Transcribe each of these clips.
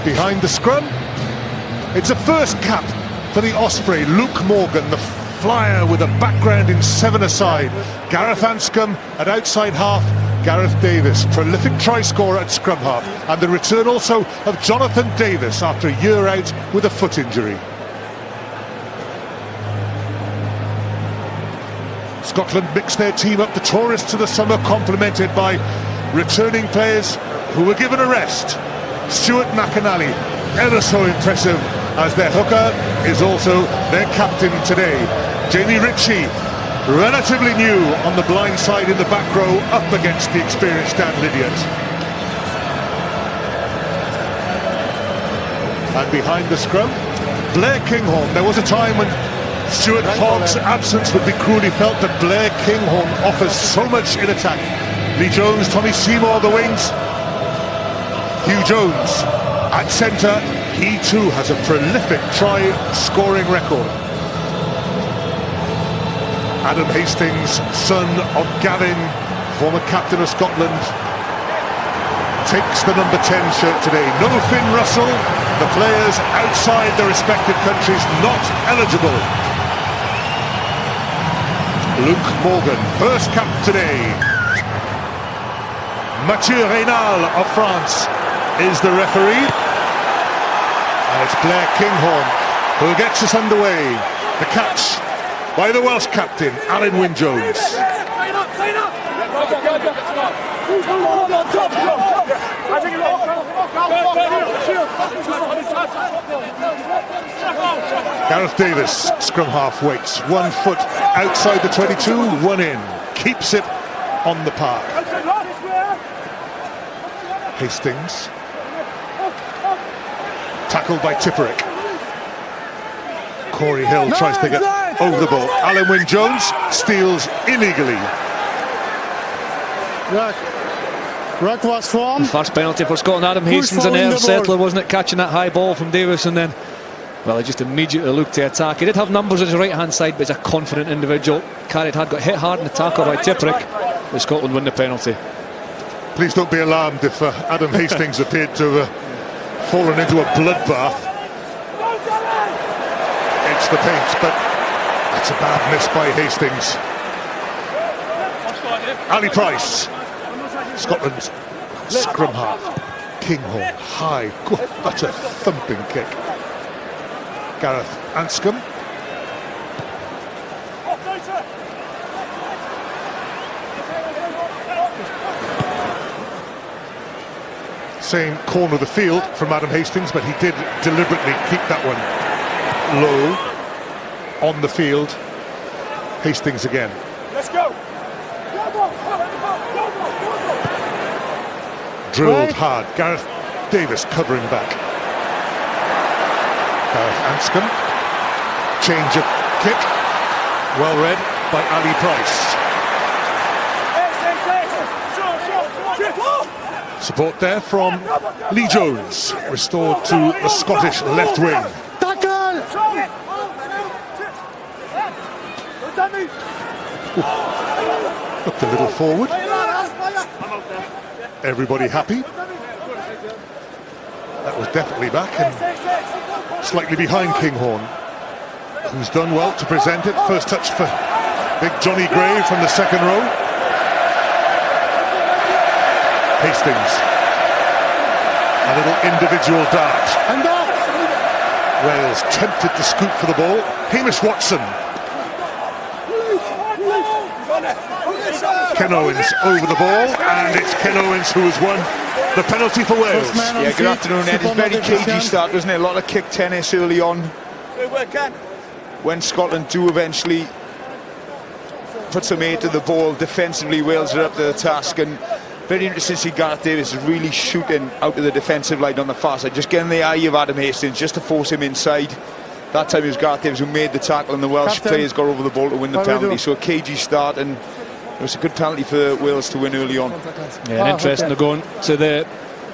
Behind the scrum, it's a first cap for the Osprey. Luke Morgan, the flyer with a background in 7-a-side. Gareth Anscombe at outside half. Gareth Davis, prolific try scorer at scrum half. And the return also of Jonathan Davis after a year out with a foot injury. Scotland mixed their team up. The tourists of the summer complemented by returning players who were given a rest. Stuart McInally, ever so impressive, as their hooker is also their captain today. Jamie Ritchie, relatively new on the blind side in the back row, up against the experienced Dan Lydiate. And behind the scrum, Blair Kinghorn. There was a time when Stuart Hogg's absence would be cruelly felt, but Blair Kinghorn offers so much in attack. Lee Jones, Tommy Seymour, the wings. Hugh Jones at centre. He too has a prolific try-scoring record. Adam Hastings, son of Gavin, former captain of Scotland, takes the number 10 shirt today. No Finn Russell. The players outside their respective countries not eligible. Luke Morgan, first cap today. Mathieu Reynal of France is the referee. And it's Blair Kinghorn who gets us underway. The catch by the Welsh captain, Alan Wynne-Jones. Gareth Davis, scrum half, waits. 1 foot outside the 22, 1 in. Keeps it on the park. Hastings. Tackled by Tipperick. Corey Hill tries to get over the ball. Alan Wynne-Jones steals illegally. Ruck was formed. First penalty for Scotland. Adam Hastings, an air settler, wasn't it, catching that high ball from Davis, and then, well, he just immediately looked to attack. He did have numbers on his right-hand side, but he's a confident individual. Carried hard, got hit hard in the tackle by Tipperick, but Scotland win the penalty. Please don't be alarmed if Adam Hastings appeared to have fallen into a bloodbath. It's the paint, but that's a bad miss by Hastings. Ali Price, Scotland's scrum half. Kinghorn, high. God, that's a thumping kick. Gareth Anscombe. Same corner of the field from Adam Hastings, but he did deliberately keep that one low on the field. Hastings again. Let's go. Drilled hard. Gareth Davis covering back. Gareth Anscombe. Change of kick. Well read by Ali Price. Support there from Lee Jones. Restored to the Scottish left wing. Looked a little forward. Everybody happy. That was definitely back and slightly behind Kinghorn, who's done well to present it. First touch for big Johnny Gray from the second row. Hastings. A little individual dart. Wales tempted to scoop for the ball. Hamish Watson. Ken Owens over the ball, and it's Ken Owens who has won the penalty for Wales. Yeah, good afternoon, Ed. It's a very cagey start, wasn't it? A lot of kick tennis early on. When Scotland do eventually put some aid to the ball, defensively Wales are up to the task, and very interesting to see Gareth Davis really shooting out of the defensive line on the far side, just getting the eye of Adam Hastings, just to force him inside. That time it was Gareth Davis who made the tackle, and the Welsh players got over the ball to win the penalty. So a cagey start, and it was a good penalty for Wales to win early on. Yeah, and interesting to go on to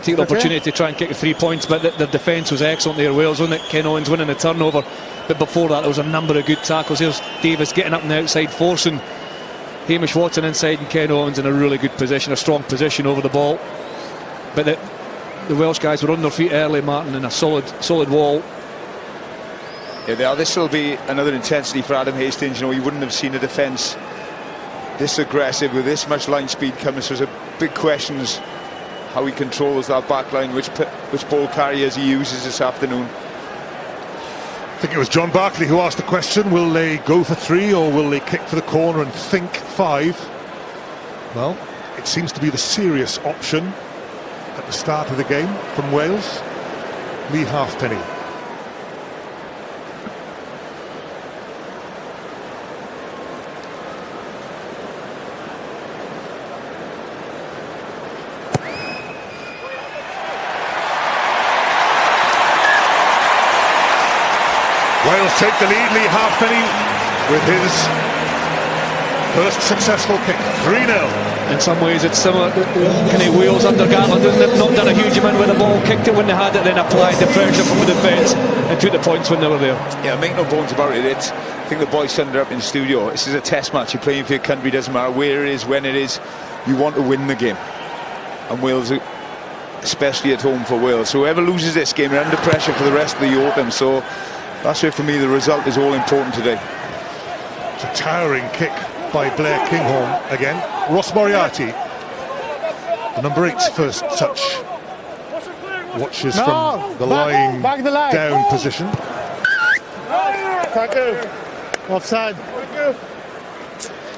take the opportunity to try and kick the 3 points, but the defence was excellent there. Wales, wasn't it? Ken Owens winning the turnover, but before that there was a number of good tackles. Here's Davis getting up on the outside, forcing Hamish Watson inside, and Ken Owens in a really good position, a strong position over the ball. But the Welsh guys were on their feet early, Martin, in a solid wall. Yeah, they are. This will be another intensity for Adam Hastings. You know, you wouldn't have seen a defence this aggressive with this much line speed coming. So there's a big questions how he controls that back line, which ball carriers he uses this afternoon. I think it was John Barkley who asked the question, will they go for 3 or will they kick for the corner and think 5? Well, it seems to be the serious option at the start of the game from Wales. Lee Halfpenny. Wales take the lead. Lee Halfpenny with his first successful kick, 3-0. In some ways, it's similar to kind of Wales under Gatland, isn't it? Not done a huge amount with the ball, kicked it when they had it, then applied the pressure from the defence and took the points when they were there. Yeah, make no bones about it. I think the boys summed it up in the studio. This is a test match. You're playing for your country. Doesn't matter where it is, when it is. You want to win the game. And Wales, especially at home for Wales. So whoever loses this game, they're under pressure for the rest of the autumn. So that's why for me the result is all important today. It's a towering kick by Blair Kinghorn again. Ross Moriarty, the number 8's first touch. Watches from the lying down position. Offside.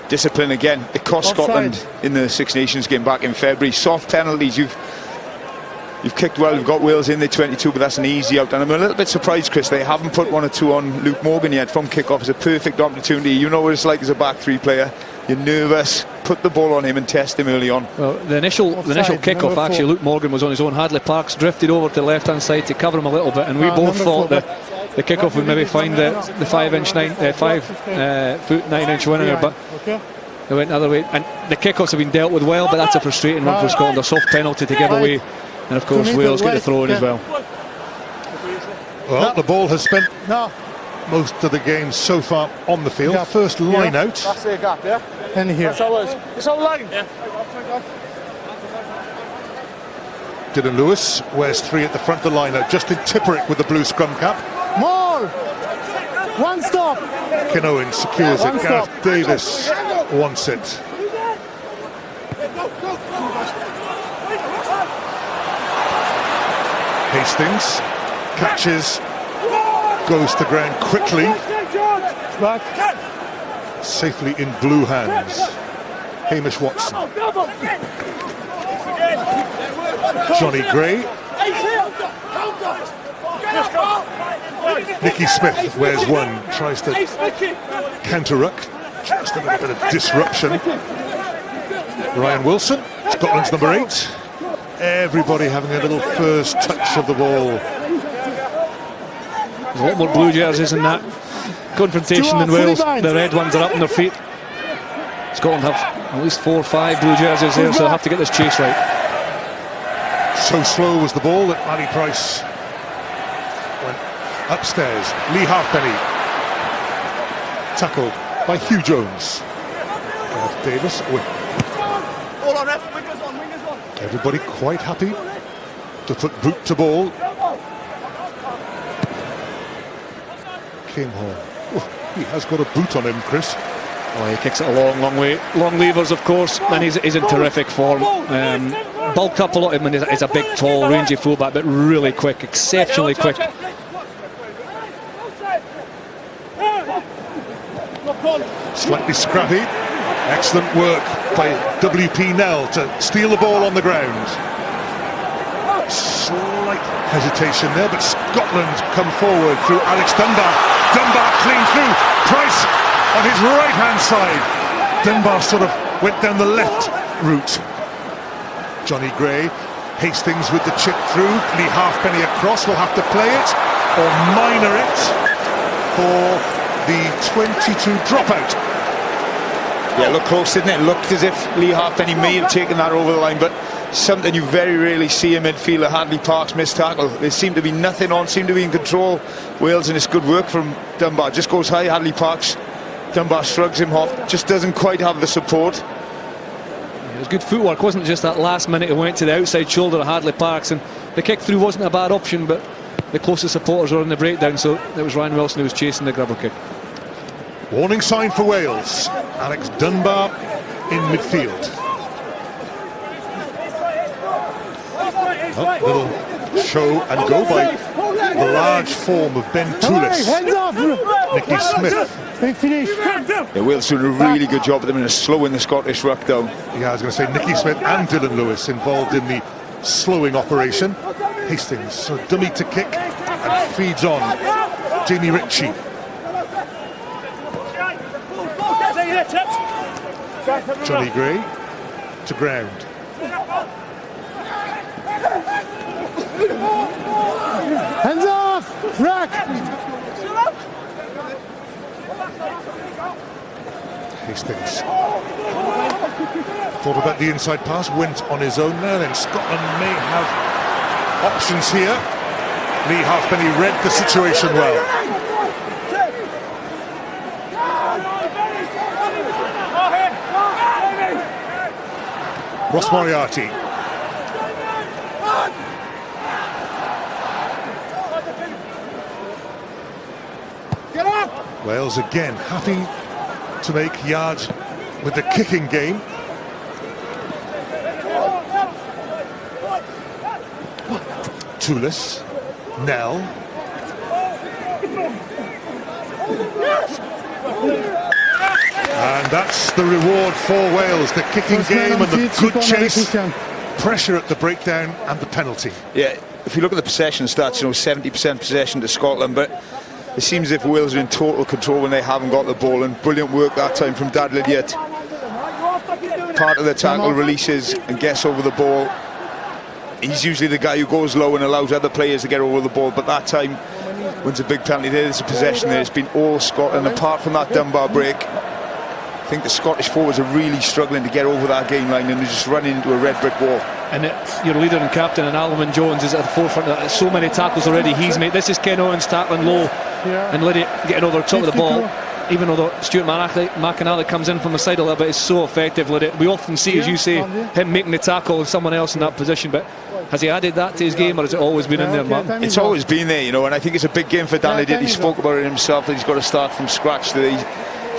Discipline again. It cost Offside. Scotland in the Six Nations game back in February. Soft penalties. You've kicked well, you've got Wales in the 22, but that's an easy out. And I'm a little bit surprised, Chris, they haven't put 1 or 2 on Luke Morgan yet from kick-off. It's a perfect opportunity. You know what it's like as a back 3 player. You're nervous. Put the ball on him and test him early on. Well, the initial kick-off, actually, Luke Morgan was on his own. Hadley Parks drifted over to the left-hand side to cover him a little bit, and we both thought that the kick-off would maybe find the 5-foot 9-inch winner, but they went the other way. And the kick-offs have been dealt with well, but that's a frustrating one for Scotland. A soft penalty to give away. And of course Wales get the throw in as well. Well, the ball has spent most of the game so far on the field. First line out. That's the gap, yeah? And here. That's ours. It's our line. Yeah. Dylan Lewis wears 3 at the front of the line out. Justin Tipperick with the blue scrum cap. More! One stop! Kinoan secures it. Gareth Davis wants it. Hastings catches, goes to ground quickly, safely in blue hands. Hamish Watson. Johnny Gray. Nicky Smith wears 1, tries to counter-ruck, just a little bit of disruption. Ryan Wilson, Scotland's number 8. Everybody having a little first touch of the ball. There's a lot more blue jerseys in that confrontation than Wales. The red ones are up on their feet. Scotland have at least 4 or 5 blue jerseys there, so they'll have to get this chase right. So slow was the ball that Manny Price went upstairs. Lee Halfpenny tackled by Hugh Jones. Gareth Davis with everybody quite happy to put boot to ball. Kinghorn. Oh, he has got a boot on him, Chris. Oh, he kicks it a long way. Long levers, of course, and he's in terrific form. Bulked up a lot of him, and he's a big, tall, rangy fullback, but really quick, exceptionally quick. Slightly scrappy. Excellent work by WP Nell to steal the ball on the ground. Slight hesitation there, but Scotland come forward through Alex Dunbar. Dunbar clean through. Price on his right-hand side. Dunbar sort of went down the left route. Johnny Gray, Hastings with the chip through. Lee Halfpenny across, will have to play it or minor it for the 22 dropout. Yeah, looked close, didn't it? Looked as if Lee Halfpenny may have taken that over the line, but something you very rarely see in midfielder. Hadley Parks missed tackle. There seemed to be nothing on, seemed to be in control. Wales, and it's good work from Dunbar. Just goes high, Hadley Parks. Dunbar shrugs him off, just doesn't quite have the support. It was good footwork, wasn't it? Just that last minute it went to the outside shoulder of Hadley Parks, and the kick through wasn't a bad option, but the closest supporters were in the breakdown, so it was Ryan Wilson who was chasing the grubber kick. Warning sign for Wales. Alex Dunbar in midfield. Little show and go by the large form of Ben Toulis. Hands off. Nicky Smith. Big finish. Yeah, Wales doing a really good job at the minute, slowing the Scottish ruck down. Yeah, I was going to say Nicky Smith and Dylan Lewis involved in the slowing operation. Hastings, so dummy to kick and feeds on Jamie Ritchie. Johnny Gray to ground. Hands off. Rack. Hastings thought about the inside pass, went on his own there. Then Scotland may have options here. Lee Halfpenny read the situation well. Ross Moriarty. Wales again happy to make yards with the kicking game. Toulis, Nell. And that's the reward for Wales, the kicking game and the good chase, pressure at the breakdown and the penalty. Yeah, if you look at the possession stats, 70% possession to Scotland, but it seems as if Wales are in total control when they haven't got the ball, and brilliant work that time from Dad Lydiate. Part of the tackle, releases and gets over the ball. He's usually the guy who goes low and allows other players to get over the ball, but that time wins a big penalty. There's a possession there. It's been all Scotland, apart from that Dunbar break. I think the Scottish forwards are really struggling to get over that game line, and they're just running into a red brick wall. And your leader and captain, and Alwyn Jones, is at the forefront of that. So many tackles already he's made. This is Ken Owens tackling low, and Lydiate getting over the top of the ball. Even though Stuart McAnally comes in from the side a little bit, is so effective, Lydiate. We often see, as you say, him making the tackle and someone else in that position, but has he added that to his game, or has it always been in there, Mark? It's always been there, and I think it's a big game for Dan Lydiate. He spoke about it himself, that he's got to start from scratch. That he's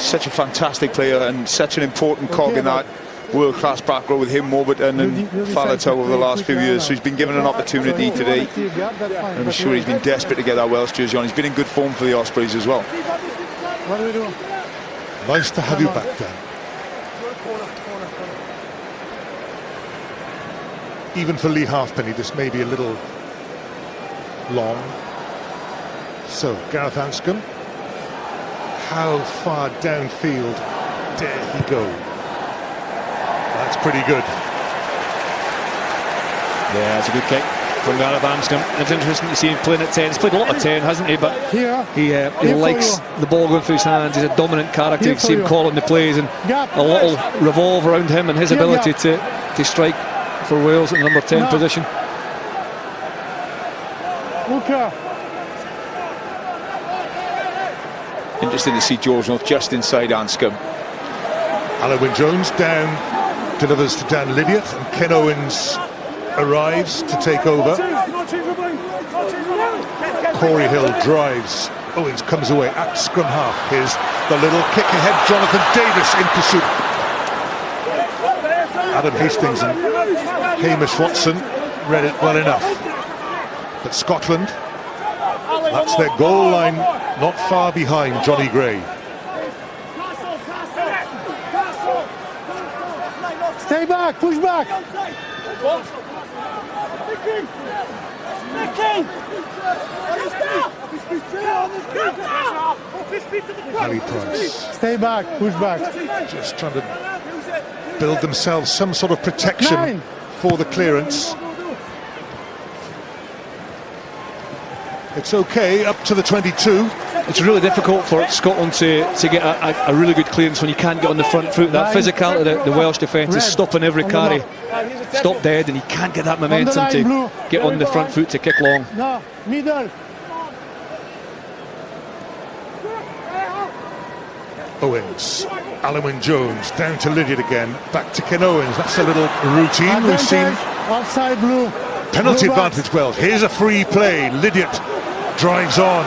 such a fantastic player and such an important cog in that world-class back row with him, Warburton and Faletau over the last few years. So he's been given an opportunity today, and I'm sure he's been desperate to get that Welsh jersey on. He's been in good form for the Ospreys as well. What are we doing? Nice to have you back, Dan. Even for Lee Halfpenny, this may be a little long. So, Gareth Anscombe. How far downfield dare he go? That's pretty good. Yeah, it's a good kick from Gareth Anscombe. It's interesting to see him playing at 10. He's played a lot of 10, hasn't he? But he likes the ball going through his hands. He's a dominant character. You can see him calling the plays, and a little revolve around him and his ability to strike for Wales at the number 10 position. Interesting to see George North just inside Anscombe. Alwyn Jones down, delivers to Dan Lydiate, and Ken Owens arrives to take over. Corey Hill drives. Owens comes away at scrum half. Here's the little kick ahead. Jonathan Davis in pursuit. Adam Hastings and Hamish Watson read it well enough. But Scotland, that's their goal line, not far behind Johnny Gray. Stay back, push back. Ali Price. Stay back, push back. Just trying to build themselves some sort of protection for the clearance. It's okay, up to the 22. It's really difficult for Scotland to get a really good clearance when you can't get on the front foot. That physicality, the Welsh defence is stopping every carry. Stop dead, and you can't get that momentum to get on the front foot to kick long. No, middle. Owens, Alwyn Jones, down to Lydiate again, back to Ken Owens. That's a little routine we've seen. Offside blue. penalty Blue box. advantage, Wales. Here's a free play. Lydiate drives on.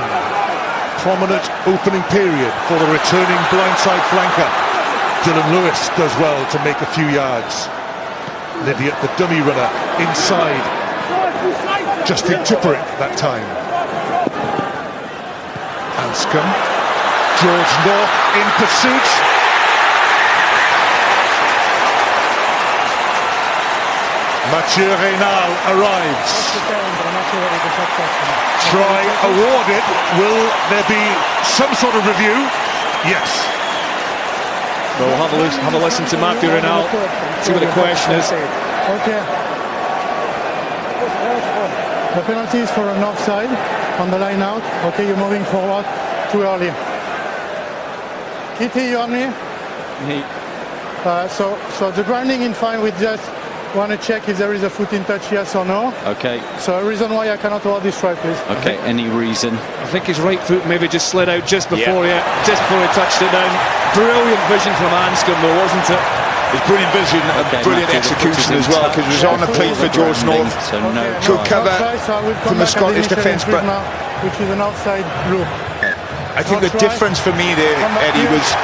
Prominent opening period for the returning blindside flanker. Dylan Lewis does well to make a few yards. Lydiate, the dummy runner, inside. Justin Tipperick that time. Anscombe. George North in pursuit. Mathieu Reynal arrives. Try awarded. Will there be some sort of review? Yes. Well, we'll have a listen to Mathieu Reynal, see what the question is. Okay. The penalty is for an offside on the line out. Okay, you're moving forward too early. Kitty, you on me? So the grounding in fine, we just want to check if there is a foot in touch, yes or no. Okay. So a reason why I cannot award this try, please. Okay. Any reason? I think his right foot maybe just slid out just before he touched it down. Brilliant vision from Anscombe though, wasn't it? It's brilliant vision and brilliant Matthew, execution as well, because it was on the plate for George North. So no Good try. cover from the Scottish defence, but which is an offside blue. I think the difference for me there, Eddie, was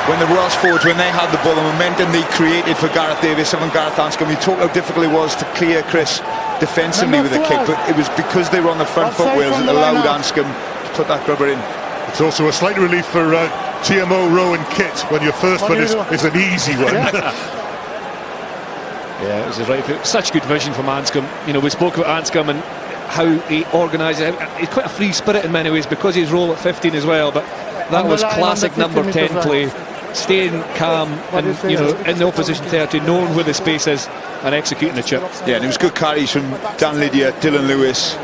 when the Welsh forwards, when they had the ball, the momentum they created for Gareth Davies and Gareth Anscombe. You talk how difficult it was to clear Chris defensively with a kick, but it was because they were on the front foot, Wales, that allowed Anscombe to put that grubber in. It's also a slight relief for TMO Rowan Kit when your first one is an easy one. Yeah, it was his right foot. Such good vision from Anscombe. You know, we spoke about Anscombe and how he organises. He's quite a free spirit in many ways because his role at 15 as well, but that was classic number 10 play. Staying calm and, you know, in the opposition territory, knowing where the space is and executing the chip. Yeah, and it was good carries from Dan Lydiate, Dylan Lewis.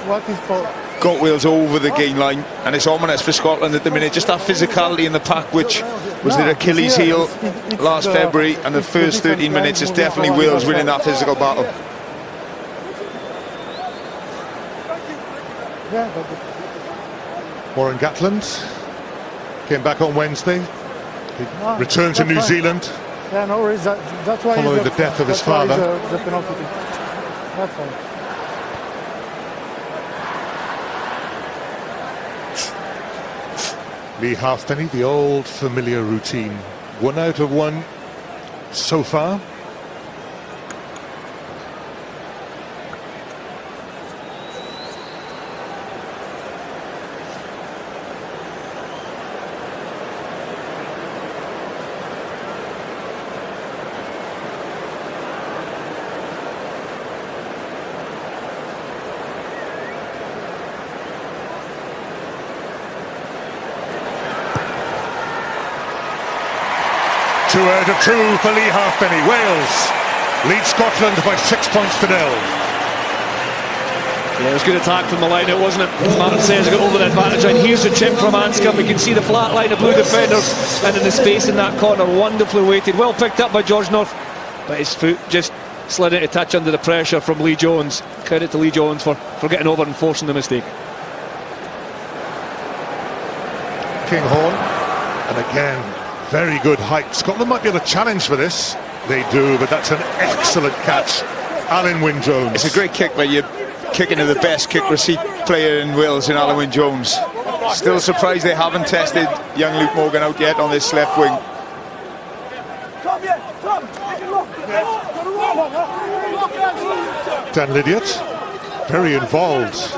What is for? Got Wales over the gain line, and it's ominous for Scotland at the minute. Just that physicality in the pack, which was their Achilles heel last February, and the first 13 minutes is definitely Wales winning that physical battle. Warren Gatland came back on Wednesday. He returned to New Zealand. Yeah, no worries. That's why Following the death of his father. The penalty. That's fine. Lee Halfpenny, the old familiar routine. 1 out of 1 so far. Two out of 2 for Lee Halfpenny. Wales lead Scotland by 6 points to 0. Yeah, it was good attack from the line, it wasn't it? As Martin says, he got over the advantage line. Here's the chip from Anscombe. You can see the flat line of blue defenders and in the space in that corner, wonderfully weighted. Well picked up by George North, but his foot just slid into touch under the pressure from Lee Jones. Credit to Lee Jones for getting over and forcing the mistake. Kinghorn, and again, very good height. Scotland might be able to challenge for this. They do, but that's an excellent catch. Alan Wynne-Jones. It's a great kick where you're kicking to the best kick receipt player in Wales in Alan Wynne-Jones. Still surprised they haven't tested young Luke Morgan out yet on this left wing. Dan Lydiate, very involved,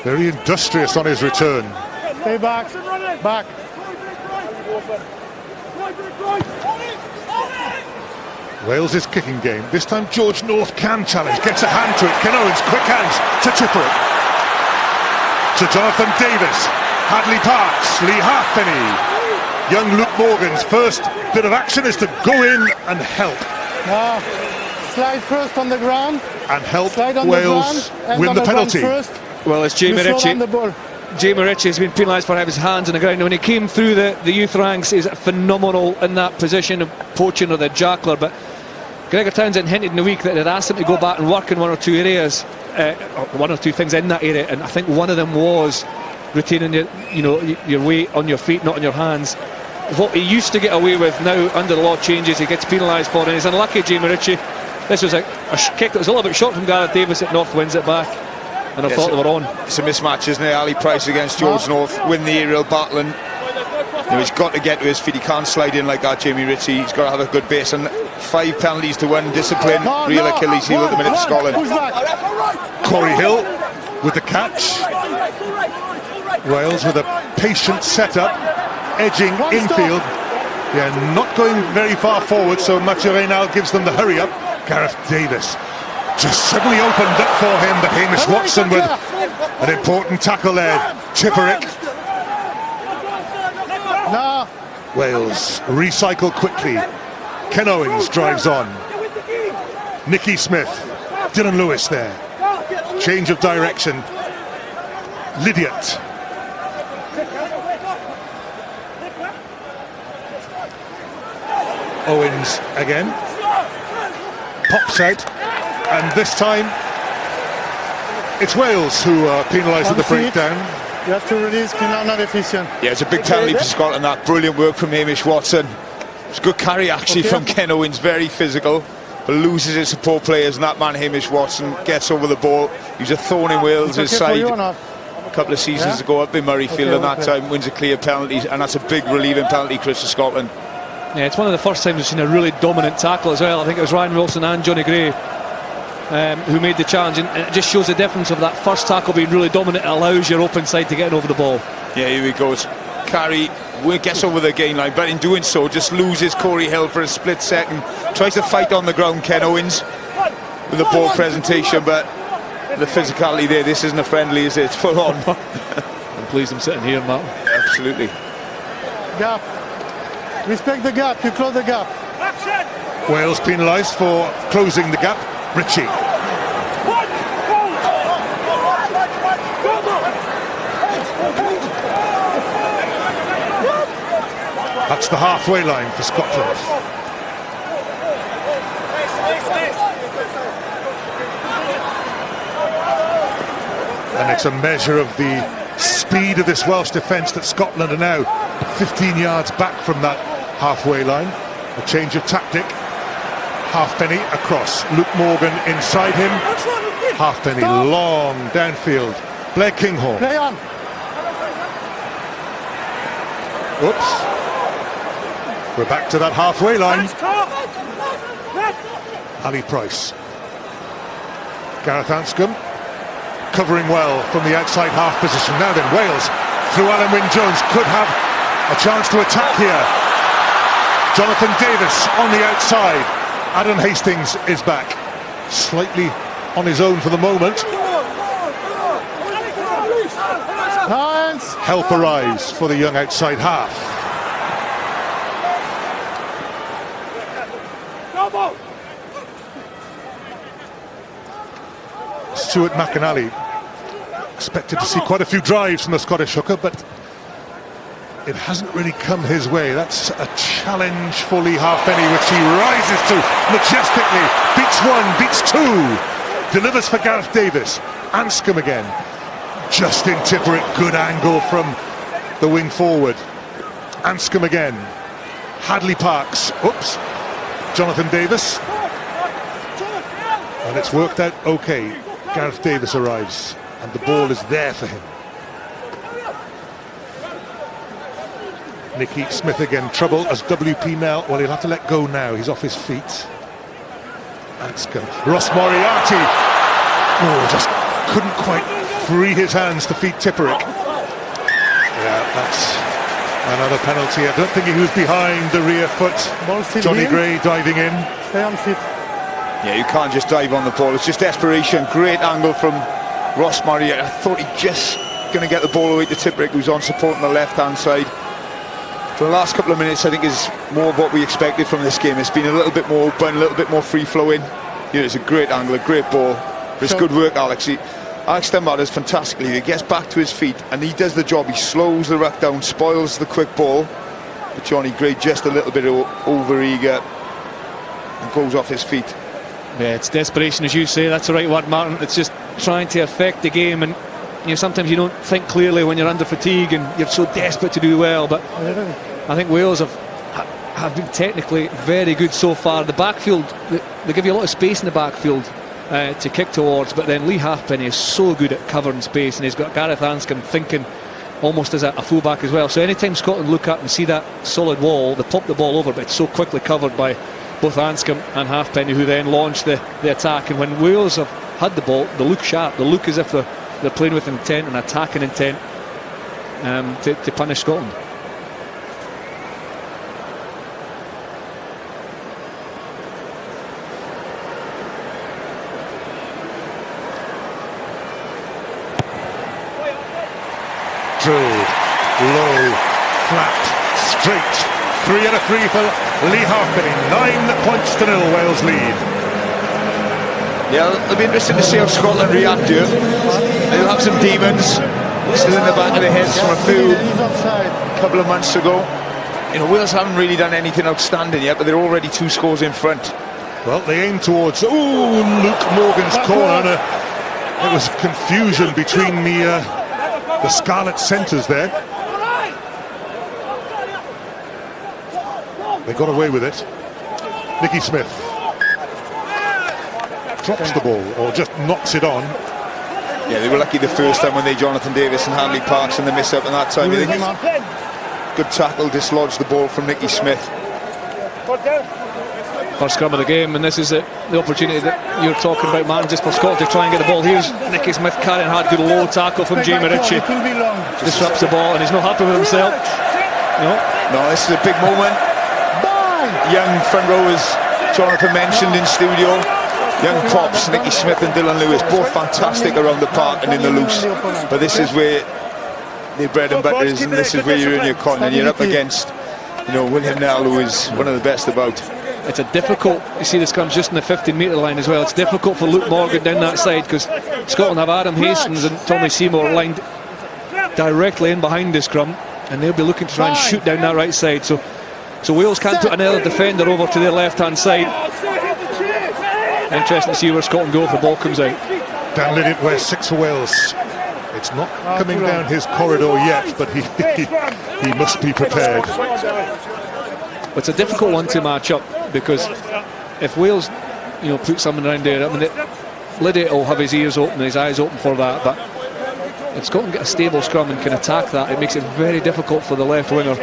very industrious on his return. Stay back. Back. Wales' kicking game. This time George North can challenge, gets a hand to it. Ken Owens, quick hands to Tipperick. To Jonathan Davis. Hadley Parks, Lee Halfpenny. Young Luke Morgan's first bit of action is to go in and help. Now, slide first on the ground. And help Slide on Wales the ground, win the penalty. First. Well, it's Jamie You slow Ritchie. down the ball. Jamie Ritchie has been penalised for having his hands on the ground. When he came through the youth ranks, he's phenomenal in that position of poaching or the jackler. But Gregor Townsend hinted in the week that they'd asked him to go back and work in 1 or 2 areas, or 1 or 2 things in that area, and I think one of them was retaining your weight on your feet, not on your hands. What he used to get away with now under the law changes, he gets penalised for, and he's unlucky, Jamie Ritchie. This was a kick that was a little bit short from Gareth Davis at North, wins it back, and I thought they were on. It's a mismatch, isn't it? Ali Price against George North, win the aerial battle, and he's got to get to his feet. He can't slide in like that, Jamie Ritchie. He's got to have a good base, and 5 penalties to 1, discipline, real Achilles heel at the minute for Scotland. Corey Hill with the catch. Wales with a patient setup, edging infield. Yeah, not going very far forward, so Mathieu Raynal gives them the hurry up. Gareth Davis just suddenly opened up for him, but Hamish Watson with an important tackle there. Tipperick. Wales recycle quickly. Ken Owens drives on. Nicky Smith. Dylan Lewis there. Change of direction. Lydiot. Owens again. Pops out. And this time it's Wales who are penalised at the breakdown. You have to release Kinlan, not efficient. Yeah, it's a big penalty for Scotland. That brilliant work from Hamish Watson. It's a good carry actually from Ken Owens, very physical, but loses his support players, and that man Hamish Watson gets over the ball. He was a thorn in Wales' side a couple of seasons ago up in Murrayfield, and that time wins a clear penalty, and that's a big relieving penalty, Chris, for Scotland. Yeah, it's one of the first times we've seen a really dominant tackle as well. I think it was Ryan Wilson and Johnny Gray who made the challenge, and it just shows the difference of that first tackle being really dominant. It allows your open side to get over the ball. Yeah, here he goes. Carry gets over the gain line, but in doing so just loses Corey Hill for a split second. Tries to fight on the ground, Ken Owens, with the ball presentation, but the physicality there, this isn't a friendly, is it? It's full on. I'm pleased I'm sitting here, Matt. Absolutely. Gap. Respect the gap, you close the gap. Wales penalised for closing the gap. Ritchie. That's the halfway line for Scotland. And it's a measure of the speed of this Welsh defence that Scotland are now 15 yards back from that halfway line. A change of tactic. Halfpenny across. Luke Morgan inside him. Halfpenny long downfield. Blair Kinghorn. Play on. Oops. We're back to that halfway line. Ali Price. Gareth Anscombe covering well from the outside half position. Now then, Wales through Alan Wynne-Jones could have a chance to attack here. Jonathan Davis on the outside. Adam Hastings is back, slightly on his own for the moment. Help arrives for the young outside half. Stuart McInally expected to see quite a few drives from the Scottish hooker, but it hasn't really come his way. That's a challenge for Lee Halfpenny, which he rises to majestically. Beats one, beats two. Delivers for Gareth Davis. Anscombe again. Justin Tipperick, good angle from the wing forward. Anscombe again. Hadley Parks. Oops. Jonathan Davis. And it's worked out okay. Gareth Davis arrives, and the ball is there for him. Nicky Smith again, trouble as WP now. Well, he'll have to let go now. He's off his feet. Anscombe. Ross Moriarty. Oh, just couldn't quite free his hands to feed Tipperick. Yeah, that's another penalty. I don't think he was behind the rear foot. Johnny Gray diving in. Stay on feet. Yeah, you can't just dive on the ball. It's just desperation. Great angle from Ross Moriarty. I thought he'd just going to get the ball away to Tipperick, who's on support on the left-hand side. For the last couple of minutes, I think is more of what we expected from this game. It's been a little bit more open, a little bit more free-flowing. You know, it's a great angle, a great ball. But it's good work, Alex. Alex Dunbar does fantastically. He gets back to his feet and he does the job. He slows the ruck down, spoils the quick ball. But Johnny Gray just a little bit over-eager and goes off his feet. Yeah, it's desperation, as you say. That's the right word, Martin. It's just trying to affect the game, and you know, sometimes you don't think clearly when you're under fatigue and you're so desperate to do well. But I think Wales have have been technically very good so far. The backfield, they give you a lot of space in the backfield to kick towards, but then Lee Halfpenny is so good at covering space, and he's got Gareth Anscombe thinking almost as a fullback as well. So anytime Scotland look up and see that solid wall, they pop the ball over, but it's so quickly covered by both Anscombe and Halfpenny, who then launch the attack. And when Wales have had the ball, they look sharp, they look as if they're playing with intent and attacking intent to punish Scotland. Drilled, low, flat, straight. 3 out of 3 for Lee Halfpenny. 9 points to 0, Wales lead. Yeah, it'll be interesting to see how Scotland react here. They'll have some demons still in the back of their heads from a couple of months ago. You know, Wales haven't really done anything outstanding yet, but they're already 2 scores in front. Well, they aim towards Luke Morgan's corner. There was confusion between the Scarlet centres there. They got away with it. Nicky Smith drops the ball or just knocks it on. Yeah, they were lucky the first time when Jonathan Davis and Handley Parks and the miss up, and that time I think good tackle, dislodged the ball from Nicky Smith. First scrum of the game, and this is the opportunity that you're talking about, man, just for Scotland to try and get the ball. Here's Nicky Smith carrying hard, good low tackle from Jamie Ritchie. Disrupts the ball, and he's not happy with himself. No, this is a big moment. Young front rowers, Jonathan mentioned in studio. Young props, Nicky Smith and Dylan Lewis, both fantastic around the park and in the loose. But this is where their bread and butter is, and this is where you earn your con, and you're up against, William Nell, who is one of the best about. It's a difficult, you see the scrum's just in the 15-metre line as well. It's difficult for Luke Morgan down that side because Scotland have Adam Hastings and Tommy Seymour lined directly in behind the scrum, and they'll be looking to try and shoot down that right side. So Wales can't put another defender over to their left-hand side. Interesting to see where Scotland go if the ball comes out. Dan Lydiate wears 6 for Wales. It's not coming down his corridor yet, but he must be prepared. It's a difficult one to match up because if Wales, put someone around there, I mean, Lydiate will have his ears open, his eyes open for that. But if Scotland get a stable scrum and can attack that, it makes it very difficult for the left winger.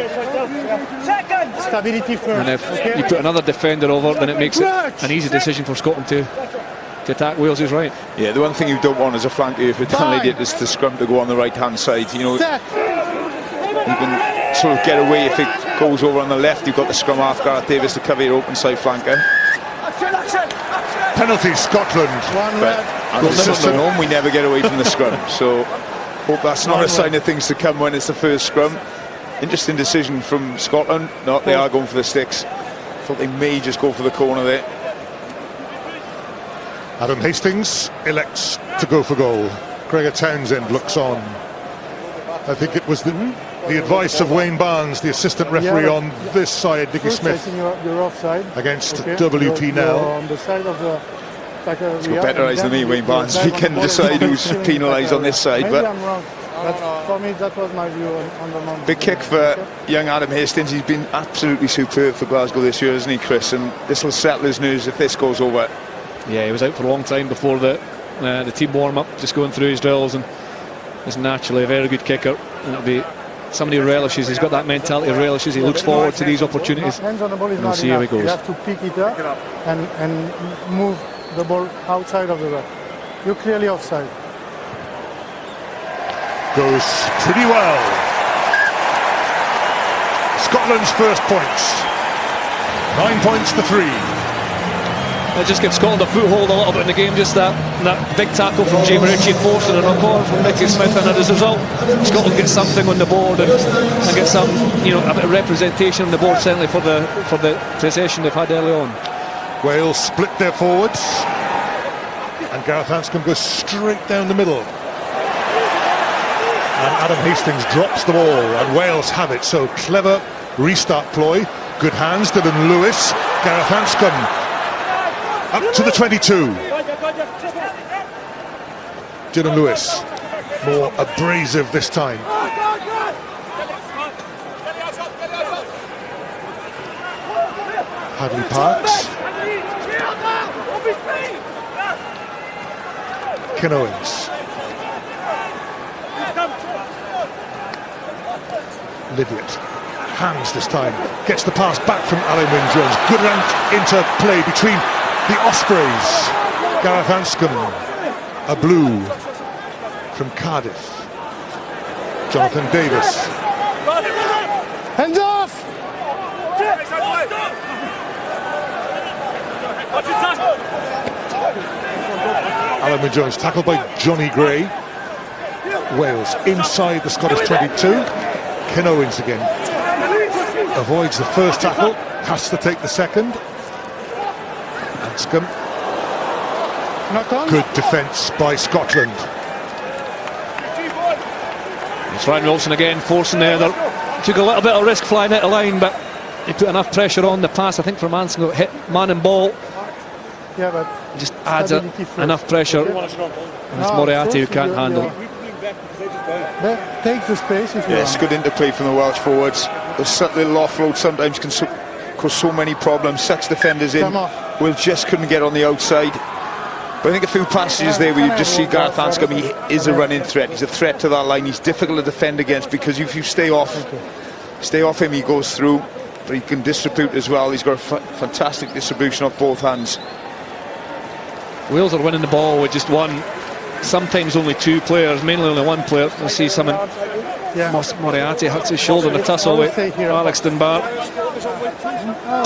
Stability first. And if you put another defender over, then it makes it an easy decision for Scotland to attack Wales's right. Yeah, the one thing you don't want as a flanker for Dan Lydiate is the scrum to go on the right-hand side. You can sort of get away if it goes over on the left. You've got the scrum half, Gareth Davis, to cover your open side flanker. Penalty, Scotland. But home, we never get away from the scrum. So hope that's not a sign of things to come when it's the first scrum. Interesting decision from Scotland. No, they are going for the sticks. Thought they may just go for the corner there. Adam Hastings elects to go for goal. Gregor Townsend looks on. I think it was the advice of Wayne Barnes, the assistant referee on this side, Nicky Smith, you're offside against WP Nell. On the side of the He's got better eyes than me, Wayne Barnes. He can decide who's penalised on this side. But I'm wrong. For me, that was my view on the moment. Big kick for young Adam Hastings. He's been absolutely superb for Glasgow this year, hasn't he, Chris? And this will settle his nerves if this goes over. Yeah, he was out for a long time before the team warm-up, just going through his drills, and is naturally a very good kicker. And it'll be somebody who relishes. He's got that mentality of relishes. He looks forward to these opportunities. Hands on the ball is We'll not see how enough. he goes. You have to pick it up and move the ball outside of the ruck. You're clearly offside. Goes pretty well. Scotland's first points. 9 points to 3. It just gives Scotland a foothold a little bit in the game. Just that big tackle from Jamie Ritchie, forcing a knock-on from Nicky Smith, and as a result, Scotland gets something on the board and get some, a bit of representation on the board, certainly for the possession they've had early on. Wales split their forwards, and Gareth Anscombe goes straight down the middle. And Adam Hastings drops the ball, and Wales have it. So clever restart ploy. Good hands, Dylan Lewis. Gareth Anscombe up to the 22. Dylan Lewis, more abrasive this time. Hadley Parks. Ken Owens. Lydiate. Hands this time. Gets the pass back from Alan Wynne-Jones. Good interplay between the Ospreys. Gareth Anscombe. A blue from Cardiff. Jonathan Davis. Hands off! Alan Wynne-Jones tackled by Johnny Gray. Wales inside the Scottish 22. Ken Owens again avoids the first tackle, has to take the second. Anscombe. Knock on. Good defence by Scotland. It's Ryan Wilson again forcing there. They took a little bit of risk flying out the line, but he put enough pressure on the pass. I think from Anscombe, hit man and ball. Yeah, but It just adds enough pressure. And it's Moriarty who can't handle it. Take the space if you Yes, want. good interplay from the Welsh forwards. The little offload sometimes can cause so many problems. 6 defenders in. Come off. Will just couldn't get on the outside. But I think a few passages there where you just see Gareth Anscombe, he is a running threat. He's a threat to that line. He's difficult to defend against because if you stay off him, he goes through. But he can distribute as well. He's got a fantastic distribution off both hands. Wales are winning the ball with just one, sometimes only 2 players, mainly only 1 player. We'll see someone. Moriarty hurts his shoulder in a tussle with Alex Dunbar.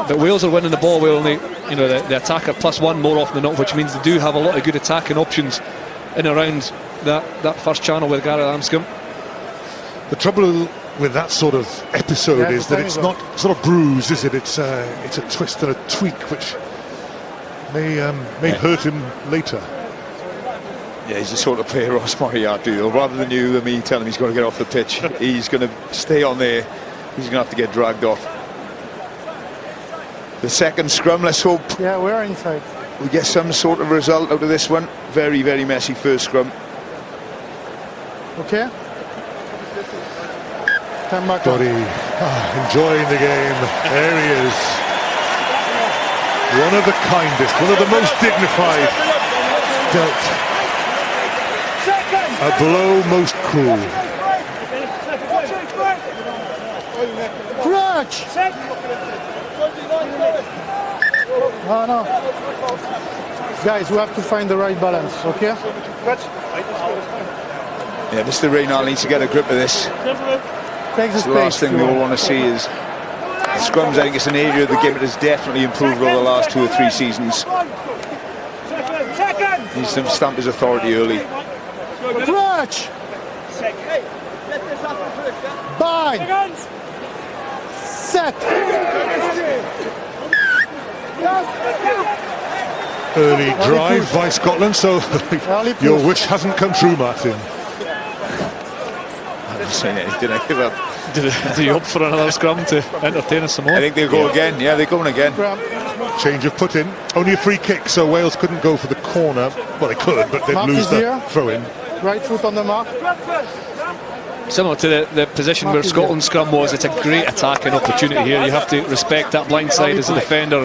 But Wales are winning the ball with only, the attacker +1 more often than not, which means they do have a lot of good attacking options in around that first channel with Gareth Anscombe. The trouble with that sort of episode is that it's not sort of bruised, is it? It's a twist and a tweak which may hurt him later. Yeah, he's the sort of player Ross Moriarty, though. Rather than you and me telling him he's got to get off the pitch, he's going to stay on there. He's going to have to get dragged off. The second scrum, let's hope Yeah, we're inside. we get some sort of result out of this one. Very, very messy first scrum. Okay? Stand back on. Doddy enjoying the game. There he is. One of the kindest, one of the most dignified. Dealt a blow most cruel. Crutch! Oh no. Guys, we have to find the right balance, okay? Yeah, Mr. Reynal needs to get a grip of this. Take the The last space. thing we all want to see is scrums. I think it's an area of the game that has definitely improved over the last 2 or 3 seasons. Needs to stamp his authority early. Crutch! Bind! Set! Early drive by Scotland, so Early your push. wish hasn't come true, Martin. I haven't seen anything. I give up. Do you hope for another scrum to entertain us some more? I think they'll go again. Yeah, they're going again. Change of put in. Only a free kick, so Wales couldn't go for the corner. Well, they could, but they'd Mark lose is the here. throw in. Right foot on the mark. Similar to the position where Scotland's scrum was, it's a great attacking opportunity here. You have to respect that blind side as a defender,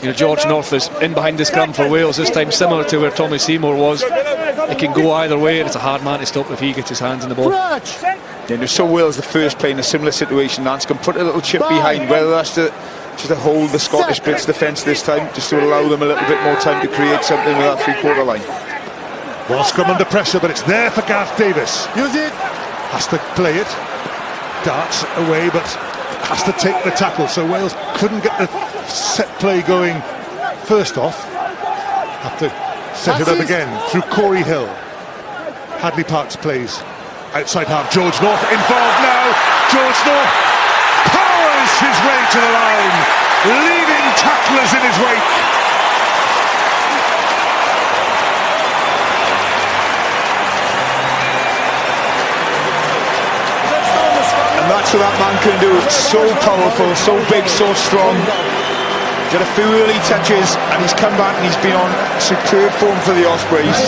and George North is in behind the scrum for Wales this time, similar to where Tommy Seymour was. It can go either way, and it's a hard man to stop if he gets his hands in the ball. Crutch! Yeah, so Wales the first play in a similar situation. Anscombe put a little chip behind, whether that's to hold the Scottish Blitz defence this time, just to allow them a little bit more time to create something with that 3/4 line. Well, scrum under pressure, but it's there for Gareth Davis. Use it! Has to play it. Darts away, but has to take the tackle. So Wales couldn't get the set play going first off. Have to set it up again through Corey Hill. Hadley Parks plays outside half. George North involved now. George North powers his way to the line, leaving tacklers in his wake. And that's what that man can do. It's so powerful, so big, so strong. Got a few early touches, and he's come back and he's been on superb form for the Ospreys.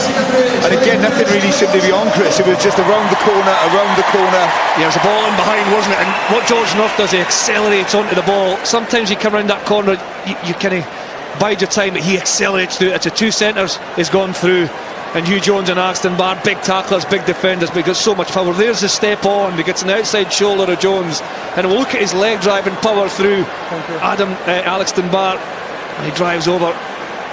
And again, nothing really seemed to be on, Chris. It was just around the corner. Yeah, it was a ball in behind, wasn't it? And what George North does, he accelerates onto the ball. Sometimes you come around that corner, you kind of bide your time, but he accelerates through it. It's a two centres is gone through, and Hugh Jones and Axton Barr, big tacklers, big defenders, but he got so much power. There's the step on, he gets an outside shoulder of Jones, and we'll look at his leg driving power through Alexton Barr, and he drives over.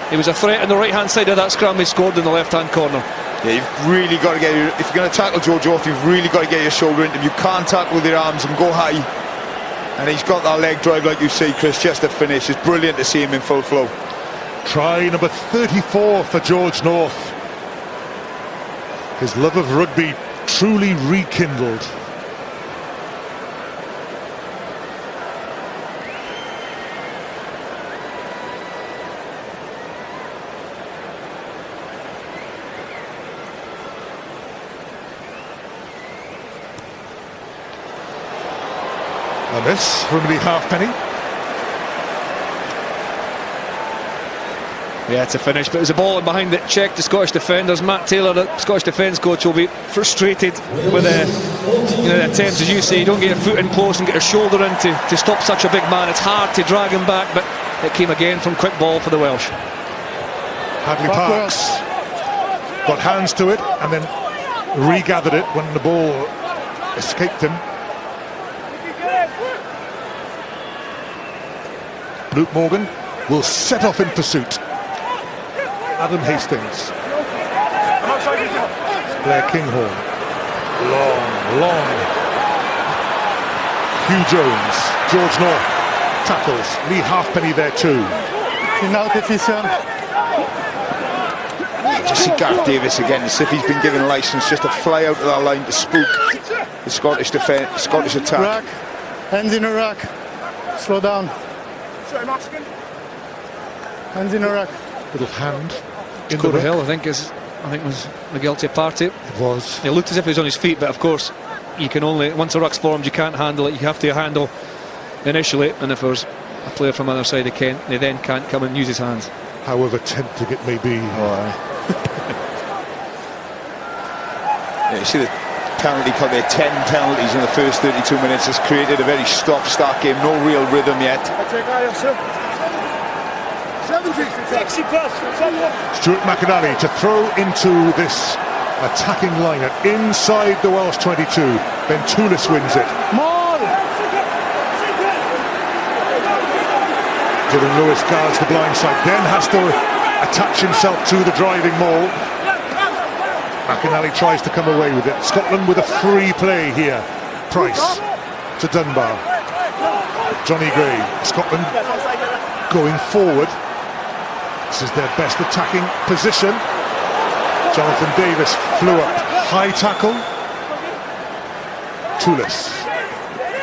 He was a threat on the right hand side of that scrum. He scored in the left hand corner. Yeah, you've really got to get your, if you're going to tackle George off, you've really got to get your shoulder into him. You can't tackle with your arms and go high. And he's got that leg drive, like you say, Chris, just to finish. It's brilliant to see him in full flow. Try number 34 for George North. His love of rugby truly rekindled. A miss from Lee Halfpenny. Yeah, it's a finish, but it was a ball in behind that checked the Scottish defenders. Matt Taylor, the Scottish defence coach, will be frustrated with the attempts, as you say. You don't get your foot in close and get your shoulder in to stop such a big man. It's hard to drag him back, but it came again from quick ball for the Welsh. Hadley Parks got hands to it and then regathered it when the ball escaped him. Luke Morgan will set off in pursuit. Adam Hastings. Blair Kinghorn. Long. Hugh Jones. George North tackles. Lee Halfpenny there too. Out efficient. Just see Gareth Davis again, as if he's been given a licence just to fly out of that line to spook the Scottish attack. Rack. Hands in a rack. Slow down. Hands in a rack. Little hand in Cooper the Hill, I think was the guilty party. It was. He looked as if he was on his feet, but of course you can only, once a ruck's formed, you can't handle it. You have to handle initially, and if there's a player from the other side, they then can't come and use his hands. However tempting it may be. Yeah, you see the penalty cut there, 10 penalties in the first 32 minutes has created a very stop-start game, no real rhythm yet. Stuart McAnally to throw into this attacking lineup inside the Welsh 22. Ben Toulis wins it. Dylan Lewis guards the blind side, then has to attach himself to the driving maul. McAnally tries to come away with it. Scotland with a free play here. Price to Dunbar. Johnny Gray. Scotland going forward. This is their best attacking position. Jonathan Davis flew up. High tackle. Toulis.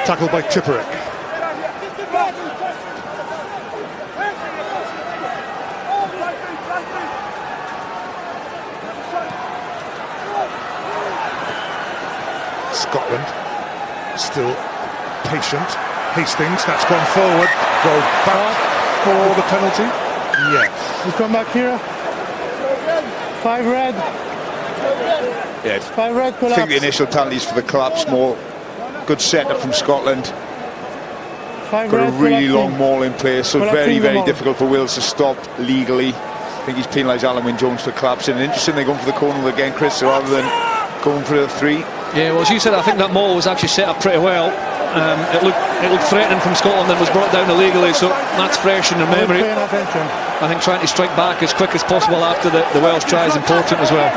Tackled by Tipperick. Scotland still patient. Hastings, that's gone forward. Go back for the penalty. Yes. We come back here. 5 red. Yeah, 5 red collapse. I think the initial penalties for the collapse more. Good setup from Scotland. 5 Got a red really collapsing. long maul in place, so Collapsing very the maul. difficult for Wales to stop legally. I think he's penalised Alan Wynne-Jones for collapsing. Interesting they're going for the corner again, Chris, rather than going for a 3. Yeah, well, as you said, I think that maul was actually set up pretty well. It looked threatening from Scotland and was brought down illegally, so that's fresh in their memory. Paying attention. I think trying to strike back as quick as possible after the Welsh try is important as well.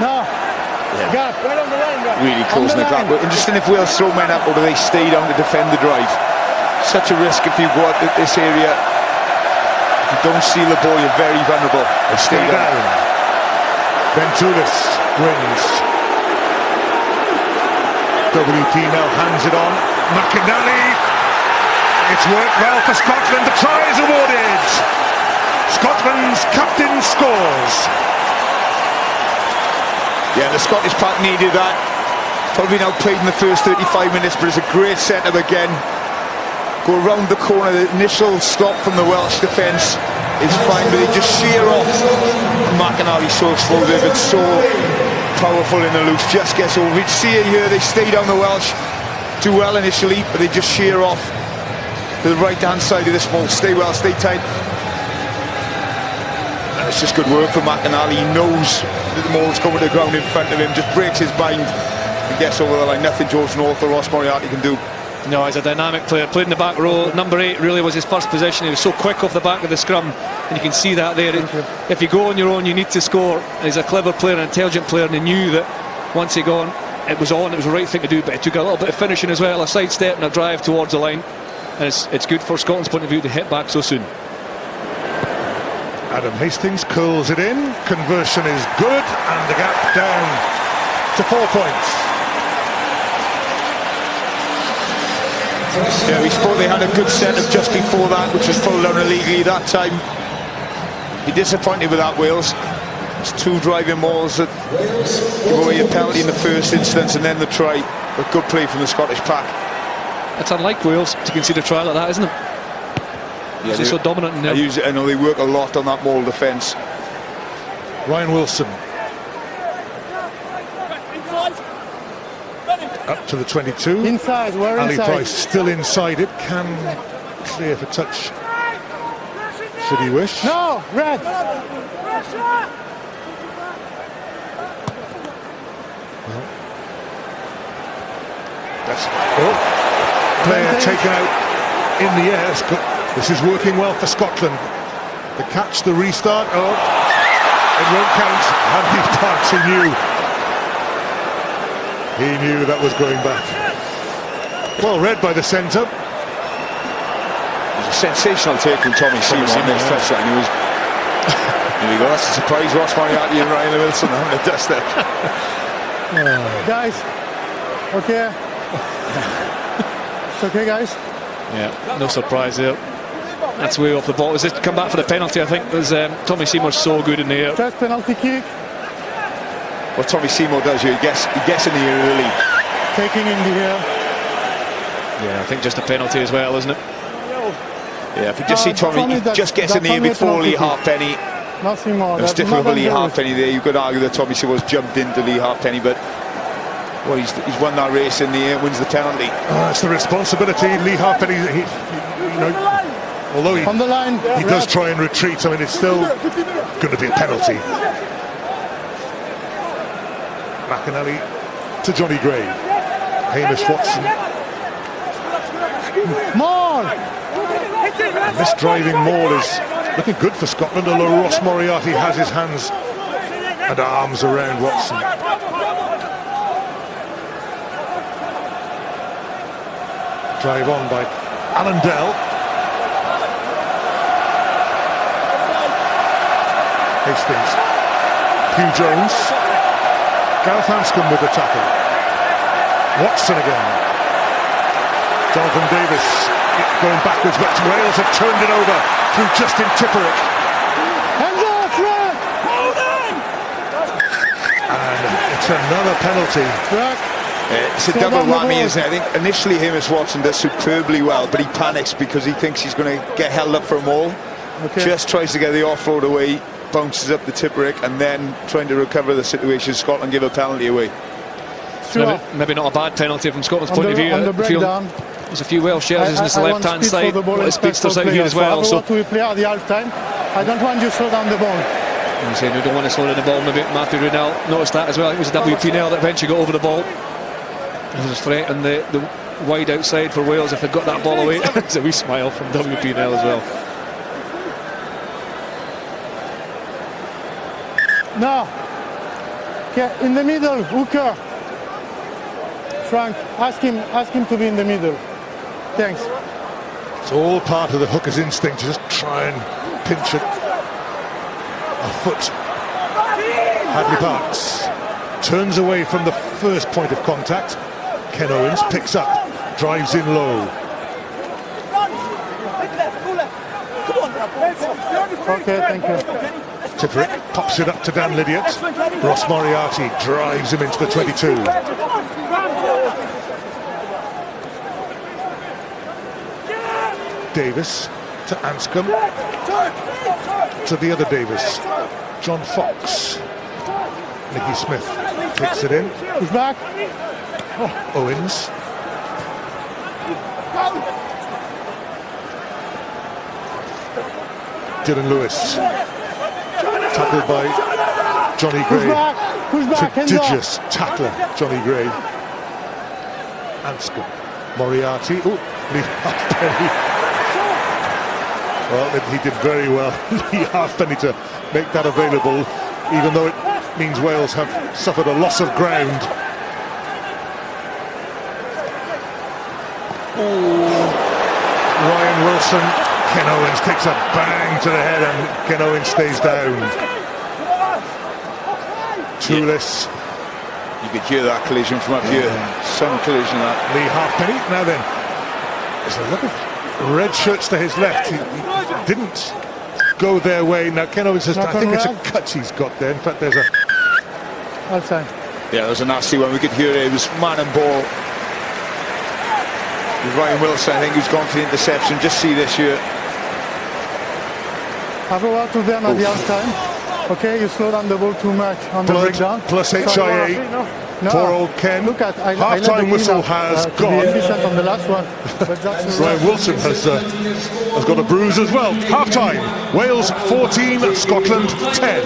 No. Yeah. Gap. Right on the line, Gap. Really closing the gap. But interesting if Wales throw men up or do they stay down to defend the drive. Such a risk if you go out this area. If you don't steal the ball, you're very vulnerable. Stay down. Ben Toulis wins. WP now hands it on. McAnally. It's worked well for Scotland. The try is awarded. Scotland's captain scores. Yeah, the Scottish pack needed that. Probably now played in the first 35 minutes, but it's a great setup again. go around the corner. The initial stop from the Welsh defence is fine, but they just shear off. McInally's so explosive and so powerful in the loose, just gets over. We'd see it here, they stay down the Welsh, do well initially, but they just shear off to the right hand side of this ball. Stay well, stay tight. And it's just good work for McInally. He knows that the ball's coming to the ground in front of him, just breaks his bind and gets over the line. Nothing George North or Ross Moriarty can do. No, he's a dynamic player, played in the back row. Number 8 really was his first position. He was so quick off the back of the scrum, and you can see that there. If you go on your own, you need to score. He's a clever player, an intelligent player, and he knew that once he got on, it was the right thing to do, but it took a little bit of finishing as well, a sidestep and a drive towards the line, and it's good for Scotland's point of view to hit back so soon. Adam Hastings curls it in, conversion is good, and the gap down to 4 points. Yeah, we thought they had a good setup just before that, which was pulled down illegally that time. Be disappointed with that, Wales. It's 2 driving balls that give away a penalty in the first instance and then the try. But good play from the Scottish pack. It's unlike Wales to concede a try like that, isn't it? Yeah, they're so dominant in there. I know they work a lot on that maul defence. Ryan Wilson. Up to the 22. Inside, we're Ali inside. Price still inside it, can clear for touch should he wish. No, red. That's player taken out in the air. This is working well for Scotland. The catch, the restart. Oh, it won't count. Andy Parks, he knew that was going back. Well read by the centre. It was a sensational take from Tommy Seymour on this touchline. He was. Here we go. That's a surprise. Ross Moriarty and Ryan Wilson on the dust there. Guys, okay. It's okay, guys. Yeah, no surprise there. That's way off the ball. Is this come back for the penalty? I think there's Tommy Seymour's so good in the air. Just penalty kick. What Tommy Seymour does here, he gets in the air early. Taking in the air. Yeah, I think just a penalty as well, isn't it? Yeah, if you just see Tommy, he just gets in the air before Lee Halfpenny. Nothing more. It's difficult for Lee Halfpenny there. You could argue that Tommy Seymour's jumped into Lee Halfpenny, but well, he's won that race in the air, wins the penalty. It's the responsibility. Lee Halfpenny, although on the line, he does try and retreat, I mean, it's still going to be a penalty. McInally to Johnny Gray. Hamish Watson. Maul! This driving maul is looking good for Scotland, although Ross Moriarty has his hands and arms around Watson. Drive on by Alan Dell. Hastings. Hugh Jones. Gareth Hanscom with the tackle. Watson again. Jonathan Davis going backwards, but Wales have turned it over through Justin Tipperick. Hands off, Frank! Hold on! And it's another penalty. It's a double whammy, isn't it? I think initially Hamish Watson does superbly well, but he panics because he thinks he's going to get held up for a maul. Okay. Just tries to get the offload away, bounces up the Tipperick, and then trying to recover the situation. Scotland give a penalty away. Maybe not a bad penalty from Scotland's On point the- of view. on the breakdown. There's a few Welsh jerseys in this I want left-hand speed for side. the ball The and speedsters special out here players. as well. So So what we play at the half-time. I don't want you to slow down the ball. I'm saying we don't want to slow down the ball. Maybe Matthew Riddell noticed that as well. It was a WP Nell that eventually got over the ball. There was a threat on the wide outside for Wales if they got that ball away. It's a wee smile from WP Nell as well. No. Okay, in the middle, Hooker. Frank, ask him to be in the middle. Thanks. It's all part of the hooker's instinct to just try and pinch it. A foot. Hadley Parks turns away from the first point of contact. Ken Owens picks up, drives in low. Okay, thank you. Tipperick pops it up to Dan Lydiot. Ross Moriarty drives him into the 22. Davis to Anscombe, to the other Davis, John Fox. Nicky Smith takes it in. Push back. Owens. Dylan Lewis. Tackled by Johnny Push Gray. back. Push back. Hands off. Prodigious tackler, Johnny Gray. Anscombe. Moriarty. Oh, Lee Halfpenny. Well, he did very well, Lee Halfpenny, to make that available, even though it means Wales have suffered a loss of ground. Ryan Wilson, Ken Owens takes a bang to the head and Ken Owens stays down. Toulis. You could hear that collision from up here. Some collision that. Lee Halfpenny. Now then, there's a lot of red shirts to his left. He didn't go their way. Now Ken Owens says, I think it's a cut he's got there. In fact, there's a... Outside. Yeah, there's a nasty one. We could hear it. It was man and ball. Ryan Wilson, I think, who's gone for the interception. Just see this here. Have a word to them at the halftime. Okay, you slow down the ball too much on the breakdown. Plus HIA. No, poor old Ken. Look at half-time whistle has gone. To be efficient on the last one. But that's Ryan Wilson has got a bruise as well. Half-time. Wales 14, Scotland 10.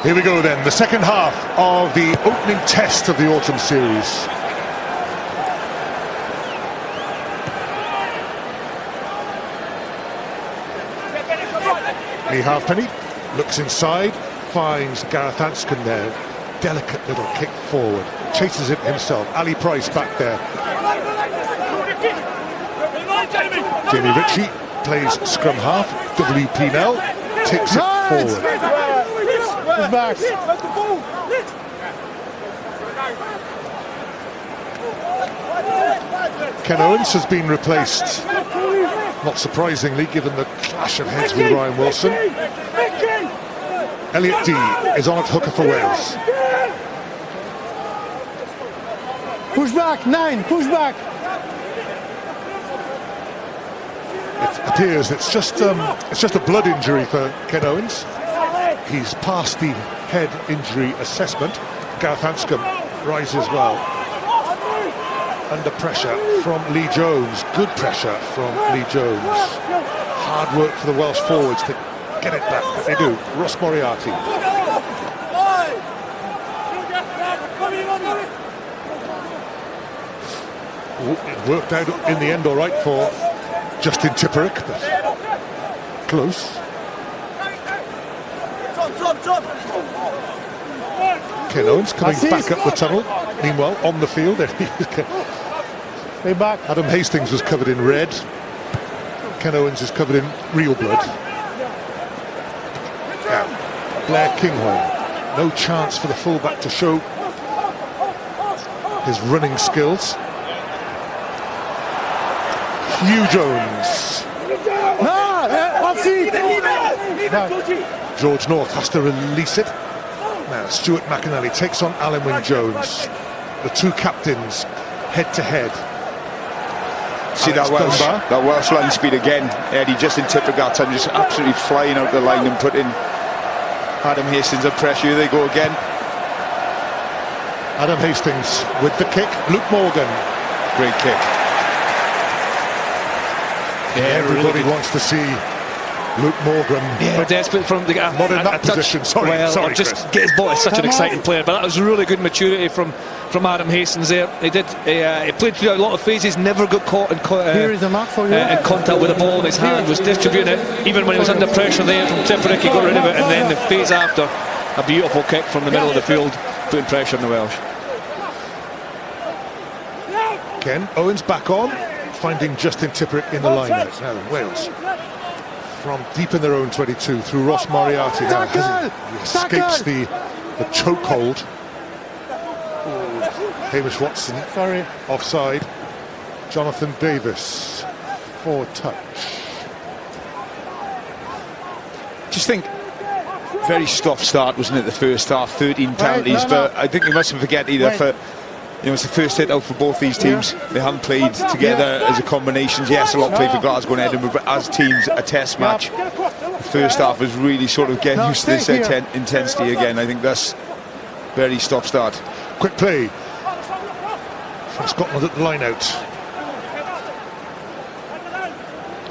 Here we go then, the second half of the opening test of the autumn series. Lee Halfpenny looks inside, finds Gareth Anscombe there. Delicate little kick forward, chases it himself. Ali Price back there. Jamie Ritchie plays scrum half. WP Nell takes it forward. Back. Ken Owens has been replaced, not surprisingly given the clash of heads with Ryan Wilson. Elliot Dee is on at hooker for Wales. Push back, 9, push back. It appears it's just a blood injury for Ken Owens. He's passed the head injury assessment. Gareth Anscombe rises well. Under pressure from Lee Jones. Good pressure from Lee Jones. Hard work for the Welsh forwards to get it back, but they do. Ross Moriarty. It worked out in the end all right for Justin Tipperick, but close. Ken Owens coming back up the tunnel. Meanwhile, on the field, Stay back. Adam Hastings was covered in red. Ken Owens is covered in real blood. Blair Kinghorn, no chance for the fullback to show his running skills. Hugh Jones. George North has to release it. Now Stuart McInally takes on Alan Wynne-Jones. The two captains head to head. See that Welsh line speed again. Eddie just in Tipperick that time, just absolutely flying out the line and putting Adam Hastings under pressure. Here they go again. Adam Hastings with the kick. Luke Morgan. Great kick. Yeah, everybody wants to see Luke Morgan. Yeah, we're desperate from the not in that position. Sorry, just Chris. get his ball. He's such an exciting player, but that was really good maturity from Adam Hastings there. He played through a lot of phases, never got caught in contact with the ball in his hand, was distributing it even when he was under pressure there from Tipperick. He got rid of it, and then the phase after, a beautiful kick from the middle of the field, putting pressure on the Welsh. Ken Owens back on, finding Justin Tipperick in the line now. Wales from deep in their own 22 through Ross Moriarty. Now he escapes the chokehold. Hamish Watson Sorry. offside. Jonathan Davis for touch. Just think, very stop-start, wasn't it, the first half? 13 penalties, but I think we mustn't forget either for, it's the first hit out for both these teams. They haven't played together as a combination. Yes, a lot played for Glasgow and Edinburgh, but as teams, a test match. The first half was really sort of getting used to this intensity again. I think that's very stop-start. Quick play from Scotland at the line out.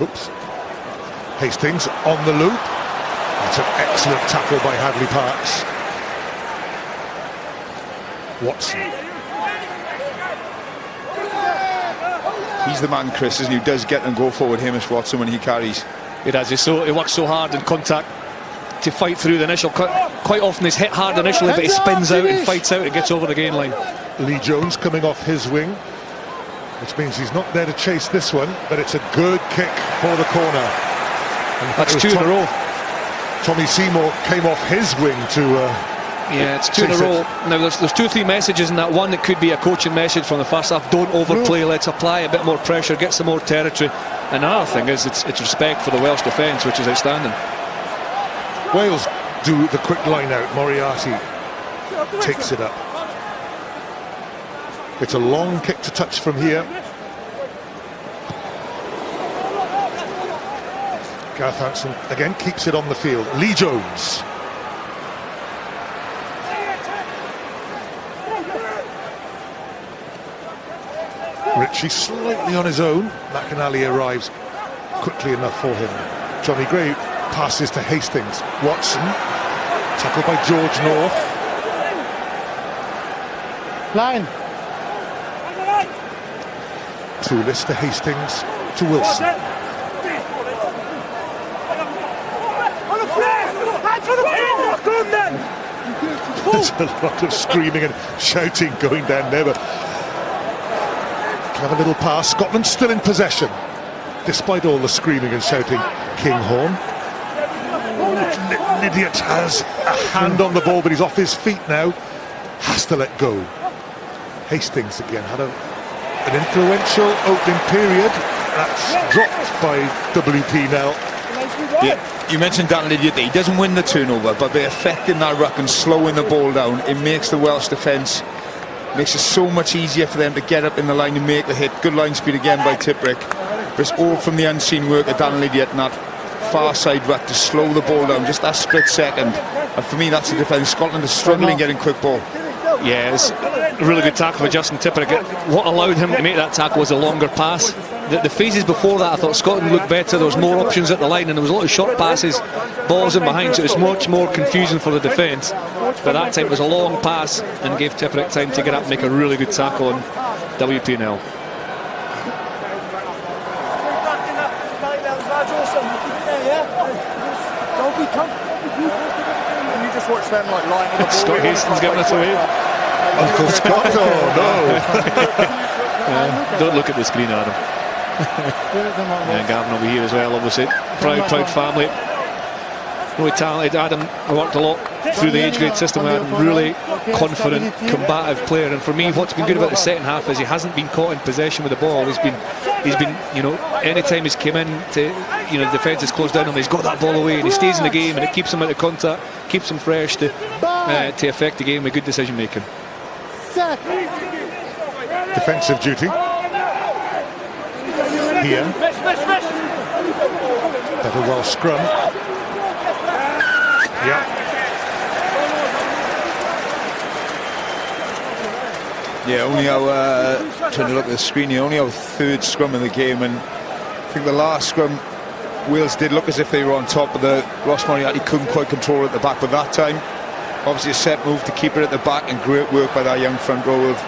Oops. Hastings on the loop. That's an excellent tackle by Hadley Parks. Watson. He's the man, Chris, isn't he, who does get and go forward, Hamish Watson, when he carries. He does. He works so hard in contact to fight through the initial. Quite often he's hit hard initially, but he spins out and fights out and gets over the gain line. Lee Jones coming off his wing, which means he's not there to chase this one, but it's a good kick for the corner. And that's two in a row. Tommy Seymour came off his wing to yeah, it's two in a row. Now there's 2 or 3 messages in that. One, it could be a coaching message from the first half: don't overplay, let's apply a bit more pressure, get some more territory. And another thing is it's respect for the Welsh defence, which is outstanding. Wales do the quick line out. Moriarty takes it up. It's a long kick to touch from here. Gareth Hanson again keeps it on the field. Lee Jones. Ritchie slightly on his own. McInally arrives quickly enough for him. Johnny Gray passes to Hastings. Watson, tackled by George North. Line. Toulis to Hastings to Wilson. There's a lot of screaming and shouting going down there, but clever little pass. Scotland still in possession, despite all the screaming and shouting. Kinghorn. Lydiate has a hand on the ball, but he's off his feet now. Has to let go. Hastings again had an influential opening period. That's dropped by WP now. Yeah, you mentioned Dan Lydiate there. He doesn't win the turnover, but by affecting that ruck and slowing the ball down, it makes the Welsh defence, makes it so much easier for them to get up in the line and make the hit. Good line speed again by Tipperick. But it's all from the unseen work of Dan Lydiate and that far side ruck to slow the ball down, just that split second. And for me, that's the defence. Scotland is struggling getting quick ball. Yeah, it's a really good tackle for Justin Tipperick. What allowed him to make that tackle was a longer pass. The phases before that, I thought Scotland looked better. There was more options at the line, and there was a lot of short passes, balls in behind, so it was much more confusing for the defence. But that time it was a long pass and gave Tipperick time to get up and make a really good tackle on WPNL. You just watch them like lining the ball. Scott Hastings giving us a wave. Uncle Scott, oh no. Don't look at the screen, Adam. And Gavin will be here as well, obviously. Proud family. Really talented. Adam worked a lot through the age grade system. Adam, really confident, combative player. And for me, what's been good about the second half is he hasn't been caught in possession with the ball. He's been, anytime he's come in to, the defence is closed down on him, he's got that ball away and he stays in the game, and it keeps him out of contact, keeps him fresh to affect the game with good decision making. Defensive duty here. Better Welsh scrum. Yeah, only our trying to look at the screen here, only our 3rd scrum in the game, and I think the last scrum Wales did look as if they were on top, but Ross Moriarty couldn't quite control it at the back. But that time, obviously a set move to keep it at the back, and great work by that young front row of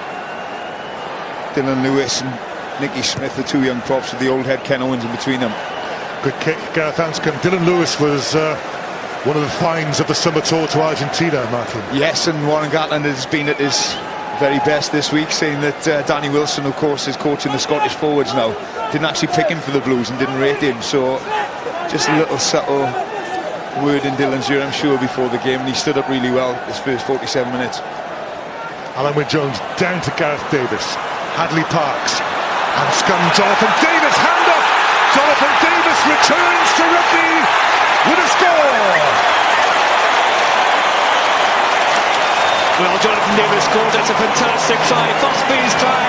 Dylan Lewis and Nicky Smith, the 2 young props with the old head Ken Owens in between them. Good kick, Gareth Anscombe. Dylan Lewis was one of the finds of the summer tour to Argentina, Martin. Yes, and Warren Gatland has been at his very best this week, saying that Danny Wilson, of course, is coaching the Scottish forwards now. Didn't actually pick him for the Blues and didn't rate him, so just a little subtle word in Dylan's ear, I'm sure, before the game, and he stood up really well his first 47 minutes. Alan Wynne-Jones down to Gareth Davis. Hadley Parks. And scum Jonathan Davis. Hand up. Jonathan Davis returns to Rugby with a score. Well, Jonathan Davis scores. It's a fantastic try. First phase try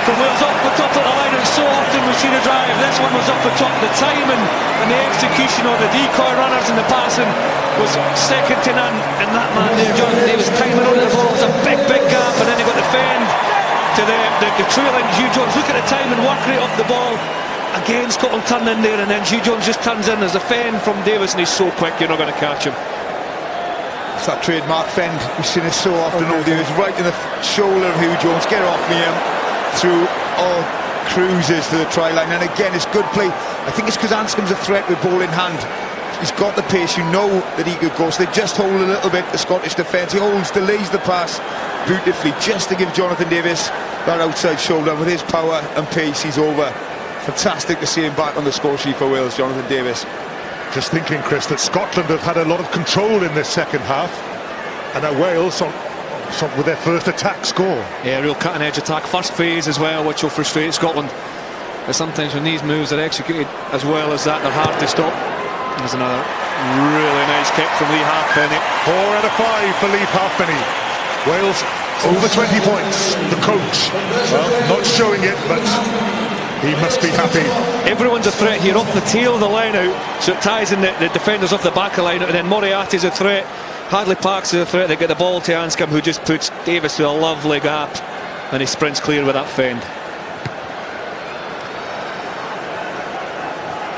from Wales off the top of the line, and so often we've seen a drive. This one was off the top. The timing and the execution of the decoy runners and the passing was second to none. And that man there, Jonathan Davis, timing on the ball was a big gap, and then he got the fend to the trailing Hugh Jones. Look at the time and work rate off the ball. Again, Scotland turned in there, and then Hugh Jones just turns in. There's a fend from Davis, and he's so quick, you're not going to catch him. It's that trademark fend. We've seen it so often over the years. Right in the shoulder of Hugh Jones. Get off me through all cruises to the try line. And again, it's good play. I think it's because Anscombe's a threat with ball in hand. He's got the pace. You know that he could go. So they just hold a little bit. The Scottish defence. He delays the pass beautifully, just to give Jonathan Davis that outside shoulder. And with his power and pace, he's over. Fantastic to see him back on the score sheet for Wales, Jonathan Davis. Just thinking, Chris, that Scotland have had a lot of control in this second half, and that Wales with their first attack score. Yeah, real cutting edge attack. First phase as well, which will frustrate Scotland. But sometimes when these moves are executed as well as that, they're hard to stop. There's another really nice kick from Lee Halfpenny. 4 out of 5 for Lee Halfpenny. Wales over 20 points. The coach, well, not showing it, but he must be happy. Everyone's a threat here off the tail of the line out, so it ties in the defenders off the back of the line out, and then Moriarty's a threat, Hadley Parks is a threat. They get the ball to Anscombe, who just puts Davis to a lovely gap, and he sprints clear with that fend.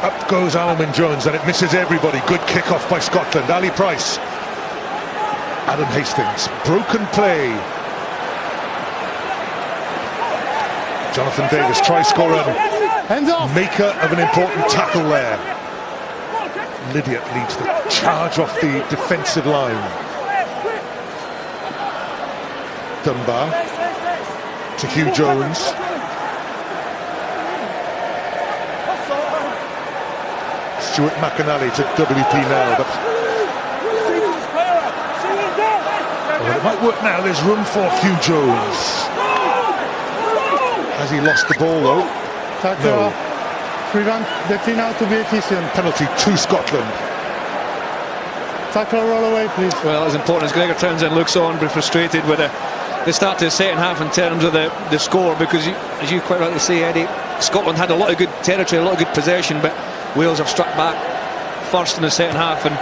Up goes Alan Wynne-Jones, and it misses everybody. Good kick-off by Scotland. Ali Price. Adam Hastings. Broken play. Jonathan Davis, try-scorer, maker of an important tackle there. Lydiate leads the charge off the defensive line. Dunbar to Hugh Jones. Stuart McAnally to WP now, but well, it might work now. There's room for Hugh Jones. Has he lost the ball though? No. Prevent the team out to be efficient. Penalty to Scotland. Tackle roll away, please. Well, as important as Gregor Townsend looks on, but frustrated with the start to the second half in terms of the score, because as you quite rightly say, Eddie, Scotland had a lot of good territory, a lot of good possession, but Wales have struck back first in the second half. And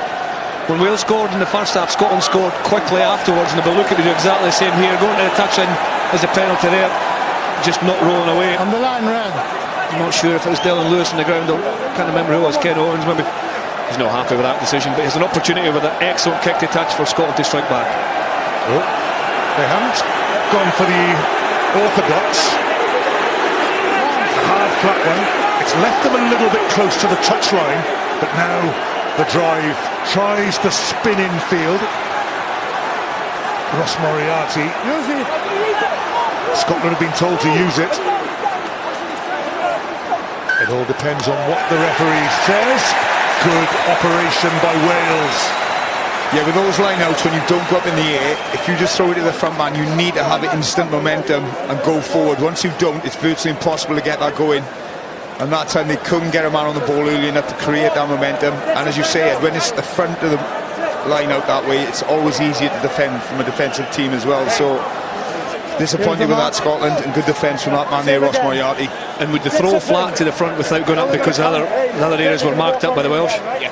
when Wales scored in the first half, Scotland scored quickly afterwards, and if we look at it, exactly the same here. Going to the touchline, there's a penalty there, just not rolling away. On the line, red. I'm not sure if it was Dylan Lewis on the ground. I can't remember who it was. Ken Owens maybe. He's not happy with that decision, but he's an opportunity with an excellent kick to touch for Scotland to strike back. Oh, they haven't gone for the orthodox hard flat one. It's left them a little bit close to the touchline, but now the drive tries to spin in field. Ross Moriarty. Use it. Scotland have been told to use it. It all depends on what the referee says. Good operation by Wales. Yeah, with those line-outs, when you don't go up in the air, if you just throw it to the front man, you need to have instant momentum and go forward. Once you don't, it's virtually impossible to get that going. And that time they couldn't get a man on the ball early enough to create that momentum. And as you say, Ed, when it's the front of the line-out that way, it's always easier to defend from a defensive team as well. So disappointed with that, Scotland, and good defence from that man there, Ross Moriarty. And would the throw flat to the front without going up because the other areas were marked up by the Welsh? Yeah.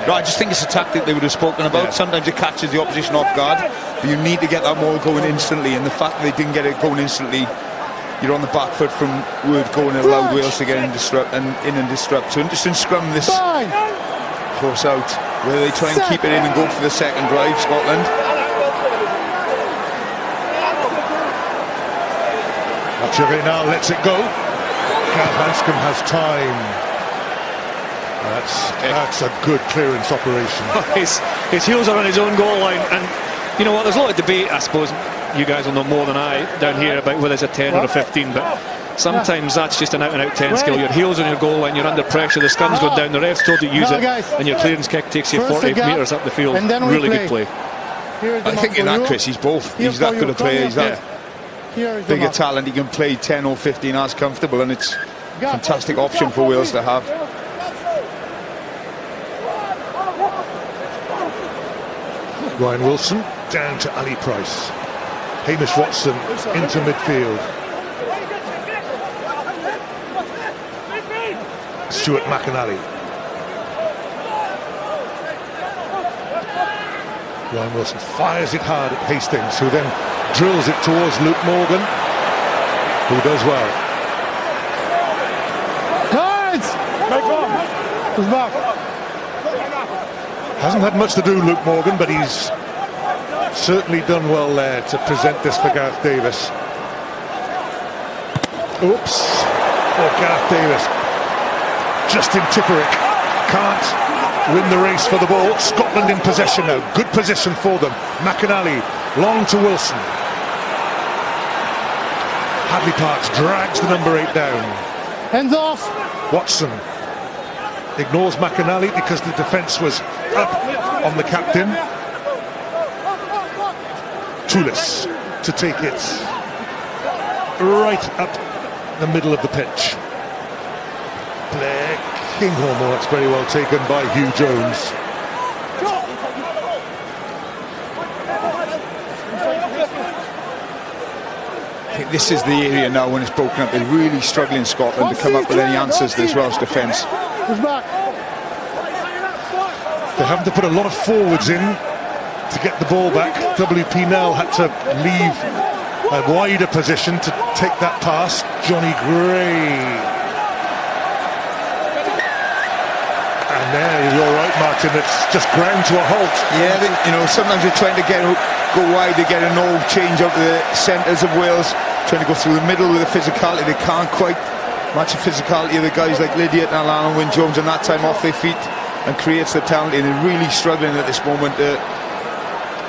No, I just think it's a tactic they would have spoken about. Yeah. Sometimes it catches the opposition off guard, but you need to get that ball going instantly, and the fact that they didn't get it going instantly, you're on the back foot from Word going and allowed Wales to get in and disrupt. So interesting scrum this close out, whether they try and keep it in and go for the second drive, Scotland. Now lets it go. Gareth Anscombe has time. That's a good clearance operation. His heels are on his own goal line, and you know what, there's a lot of debate, I suppose you guys will know more than I down here about whether it's a 10 or a 15, but sometimes that's just an out-and-out 10 skill. Your heels on your goal line, you're under pressure, the scrum's going down, the ref's told you to use it, and your clearance kick takes you 40 metres up the field. Really good play. I think in that, Chris, he's both. He's that good a player. He's that Here is the bigger mark. talent, he can play 10 or 15 as comfortable, and it's a fantastic option for Wales to have. Ryan Wilson down to Ali Price. Hamish Watson into midfield. Stuart McAnally. Ryan Wilson fires it hard at Hastings, who then drills it towards Luke Morgan, who does well. Guys! He's back. Hasn't had much to do, Luke Morgan, but he's certainly done well there to present this for Gareth Davis. Oops, for Gareth Davis. Justin Tipperick can't win the race for the ball. Scotland in possession now. Good position for them. McAnally, long to Wilson. Hadley Parks drags the number 8 down. Hands off. Watson ignores McAnally because the defence was up on the captain. Toulis to take it right up the middle of the pitch. Blair Kinghorn, well, that's very well taken by Hugh Jones. I think this is the area now when it's broken up. They're really struggling, Scotland, to come up with any answers to this Welsh defence. He's back. They're having to put a lot of forwards in to get the ball back. WP Nell had to leave a wider position to take that pass. Johnny Gray. And there, you're right, Martin, it's just ground to a halt. Yeah, sometimes they're trying to go wide, they get a no change out to the centres of Wales, trying to go through the middle with the physicality. They can't quite match the physicality of the guys like Lydiate and Alan Wynne-Jones, and that time off their feet and creates the penalty. And they're really struggling at this moment to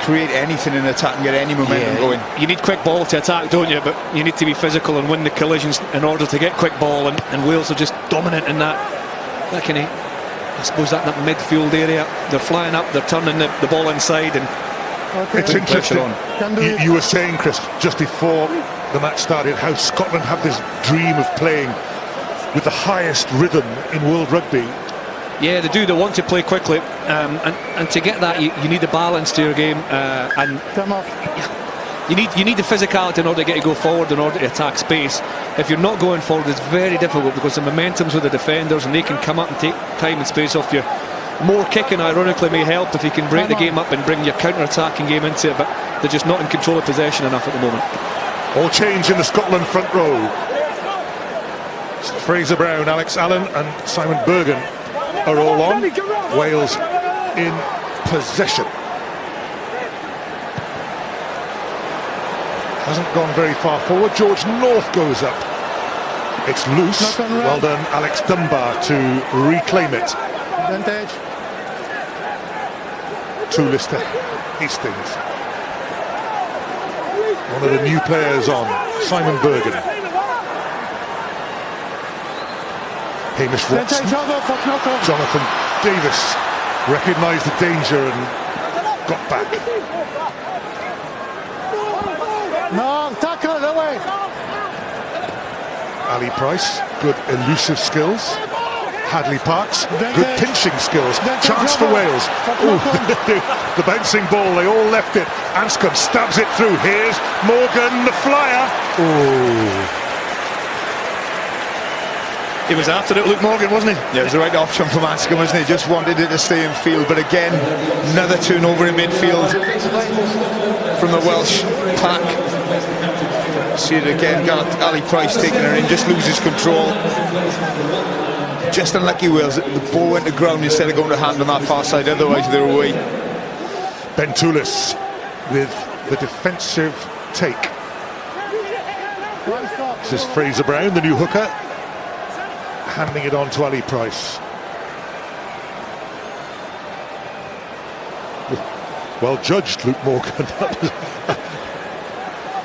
create anything in attack and get any momentum going. You need quick ball to attack, don't you? But you need to be physical and win the collisions in order to get quick ball, and Wales are just dominant in that kind of, I suppose, that midfield area. They're flying up, they're turning the ball inside, and it's interesting. On. You were saying, Chris, just before the match started, how Scotland have this dream of playing with the highest rhythm in world rugby. yeah, they do. They want to play quickly, and to get that, you need the balance to your game, and Come off. you need the physicality in order to get to go forward, in order to attack space. If you're not going forward, it's very difficult because the momentum's with the defenders, and they can come up and take time and space off you. More kicking, ironically, may help if you can break the game up and bring your counter-attacking game into it, but they're just not in control of possession enough at the moment. All change in the Scotland front row. Fraser Brown, Alex Allen and Simon Bergen are all on. Wales in possession. Hasn't gone very far forward. George North goes up. It's loose. Well done, Alex Dunbar, to reclaim it. Advantage. Toulis to Hastings. One of the new players on, Simon Bergen. Hamish Watson. Jonathan Davis recognised the danger and got back. No, tackle away. Ali Price, good elusive skills. Hadley Parks, good pinching skills. Chance for Wales. Ooh, the bouncing ball, they all left it. Anscombe stabs it through. Here's Morgan, the flyer. Ooh. He was after it, Luke Morgan, wasn't he? Yeah, it was the right option from Anscombe, wasn't he? Just wanted it to stay in field, but again, another turnover in midfield from the Welsh pack. See it again, got Ali Price taking her in, just loses control. Just unlucky Wales, the ball went to ground instead of going to hand on that far side, otherwise they're away. Ben Toulis with the defensive take. This is Fraser Brown, the new hooker, handing it on to Ali Price. Well judged, Luke Morgan.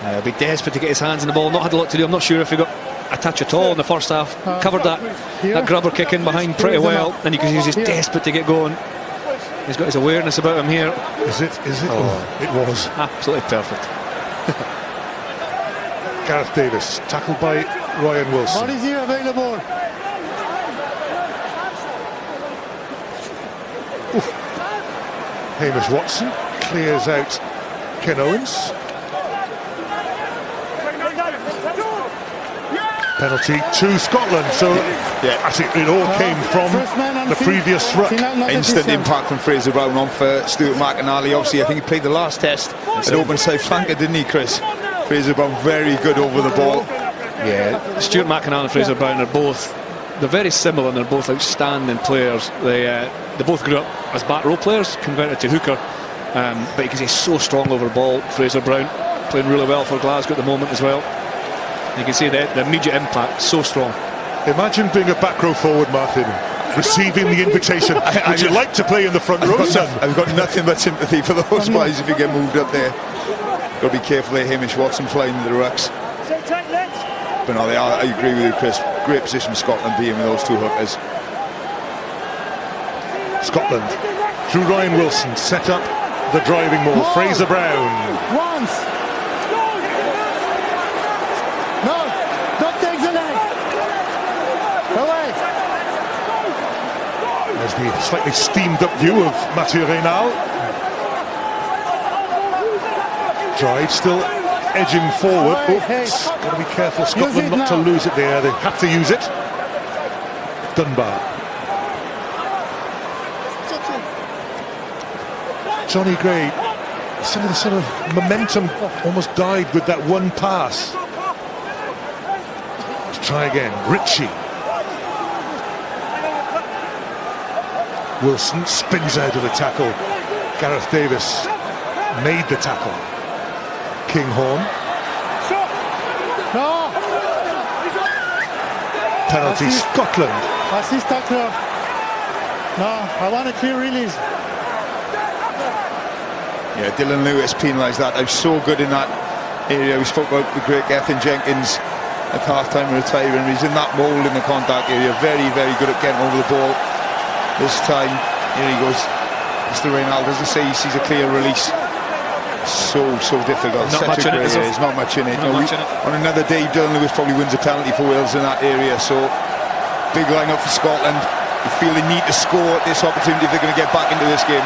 He'll be desperate to get his hands on the ball. Not had a lot to do. I'm not sure if he got a touch at all in the first half. Covered that grubber kick in behind pretty well, and you can see he's just desperate to get going. He's got his awareness about him here. Is it? Oh, it was absolutely perfect. Gareth Davis, tackled by Ryan What Wilson. is he available? Hamish Watson clears out Ken Owens. Penalty to Scotland. So actually it all came from First man on the field. previous ruck. Final not Instant decision. impact from Fraser Brown on for Stuart McInally. Obviously, I think he played the last test at open side flanker, didn't he, Chris? Fraser Brown very good over the ball. Yeah, Stuart McInally and Fraser Brown are both, they're very similar and they're both outstanding players. They both grew up as back row players, converted to hooker, but because he's so strong over the ball. Fraser Brown playing really well for Glasgow at the moment as well. You can see the immediate impact, so strong. Imagine being a back row forward, Martin, receiving the invitation. Would you like to play in the front row, son? I've got nothing but sympathy for those guys if you get moved up there. Got to be careful there, Hamish Watson flying to the rucks. But no, I agree with you, Chris. Great position for Scotland being with those two hookers. Scotland, through Ryan Wilson, set up the driving maul. Fraser Brown. Once. No, don't take the leg. Away. There's the slightly steamed up view of Mathieu Reynal. Drive still edging forward. Oops, got to be careful, Scotland, not to lose it there. They have to use it. Dunbar. Johnny Gray, some of the sort of momentum almost died with that one pass. Let's try again. Ritchie. Wilson spins out of the tackle. Gareth Davis made the tackle. Kinghorn. No. Penalty Scotland. Assist tackler. No, I want a clear release. Yeah, Dylan Lewis penalised that. I was so good in that area. We spoke about the great Gethin Jenkins at half-time retiring. He's in that mould in the contact area. Very, very good at getting over the ball. This time, here he goes. Mr. Reynal doesn't say he sees a clear release. So difficult. Not much in it, is there? There's not much in it. Not much in it. On another day, Dylan Lewis probably wins a penalty for Wales in that area. So, big line-up for Scotland. They feel they need to score at this opportunity if they're going to get back into this game.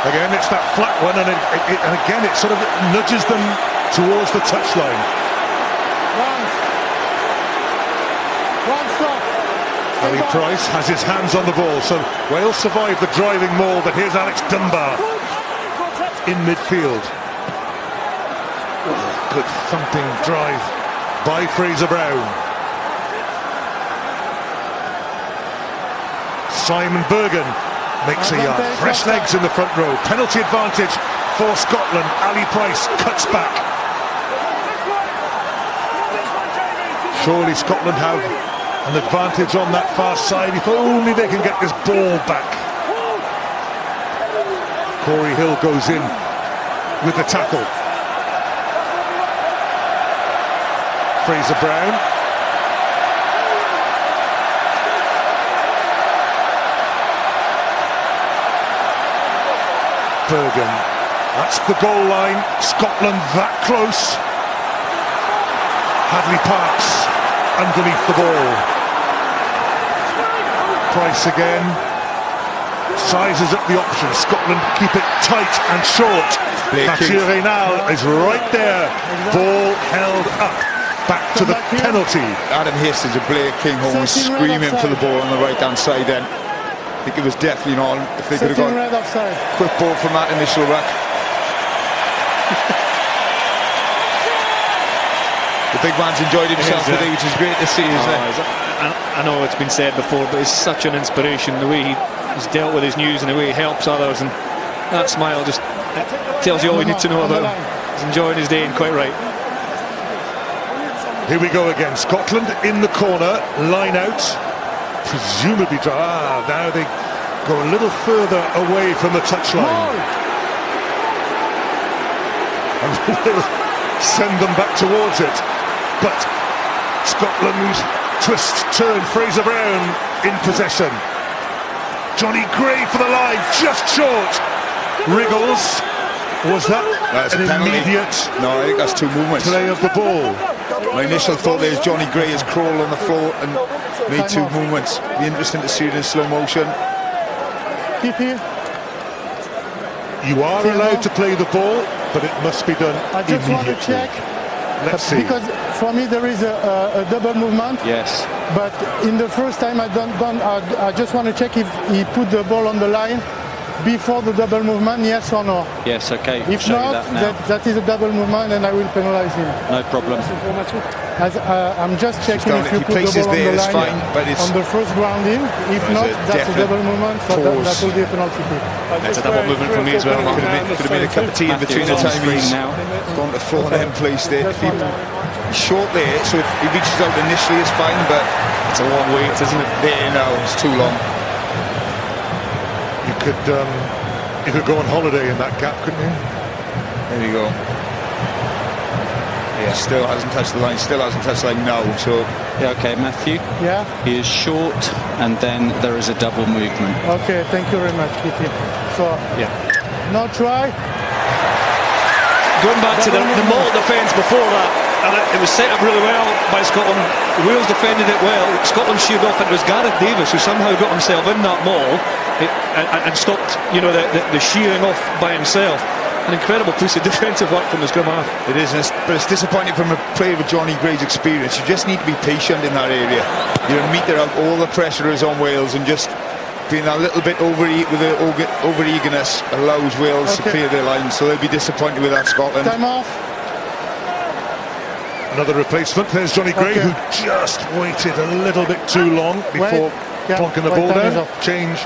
Again, it's that flat one, and again, it sort of nudges them towards the touchline. One stop. Ali Price has his hands on the ball, so Wales survived the driving maul, but here's Alex Dunbar in midfield. Good thumping drive by Fraser Brown. Simon Bergen makes a yard. Fresh legs in the front row. Penalty advantage for Scotland. Ali Price cuts back. Surely Scotland have an advantage on that far side if only they can get this ball back. Corey Hill goes in with the tackle. Fraser Brown. Bergen. That's the goal line. Scotland that close. Hadley Parks underneath the ball. Price again. Sizes up the option. Scotland keep it tight and short. Mathieu Reynal is right there. Ball held up. Back to the penalty. Adam Hastings and Blair Kinghorn was screaming for the ball on the right-hand side then. I think it was definitely on. If they could have got a quick ball from that initial ruck. The big man's enjoyed himself today, which is great to see, isn't it? I know it's been said before, but he's such an inspiration, the way he's dealt with his news and the way he helps others, and that smile just tells you all you need to know about him. He's enjoying his day, and quite right. Here we go again. Scotland in the corner, line out. Presumably now they go a little further away from the touchline. And will send them back towards it. But Scotland twist, turn, Fraser Brown in possession. Johnny Gray for the line, just short. Wriggles, was that That's a an penalty. immediate No, I think that's two movements. play of the ball. My initial thought there is Johnny Gray has crawled on the floor and made two movements. Be interesting to see it in slow motion. Kitty, You are allowed to play the ball, but it must be done I just want to immediately. check. Let's see. Because for me there is a double movement. Yes. But in the first time I just want to check if he put the ball on the line before the double movement, yes or no. Yes, okay. If Show you not, that now. that is a double movement and I will penalize him. No problem. As, I'm just checking down, if if you he put the places ball on there, the it's line fine, but it's- on the first grounding. If There's not, a that's a definite double movement, so that will be a penalty kick. It's a double movement for me as well. Could have been a cup of tea in between the Matthew's on time screen he's now. gone to the floor and then placed it. If he's short there, so if he reaches out initially, it's fine, but It's a long wait, isn't it? there now, it's too long. You could go on holiday in that gap, couldn't you? There you go. Yeah, still hasn't touched the line, now, so Yeah, okay, Matthew. Yeah? He is short, and then there is a double movement. Okay, thank you very much, Kitty. So, Yeah. no try. Going back to the Maul defence before that, and it was set up really well by Scotland. Wales defended it well. Scotland sheared off, and it was Gareth Davis who somehow got himself in that maul and stopped, the shearing off by himself. An incredible piece of defensive work from the scrum half. it is, but it's disappointing from a player with Johnny Gray's experience. You just need to be patient in that area. You know, meter out all the pressure is on Wales, and just being a little bit over eagerness allows Wales to clear their lines. So they'll be disappointed with that, Scotland. Time off. Another replacement. There's Johnny Gray, Okay. who just waited a little bit too long before Yeah, plonking the right, ball time is down. off. Change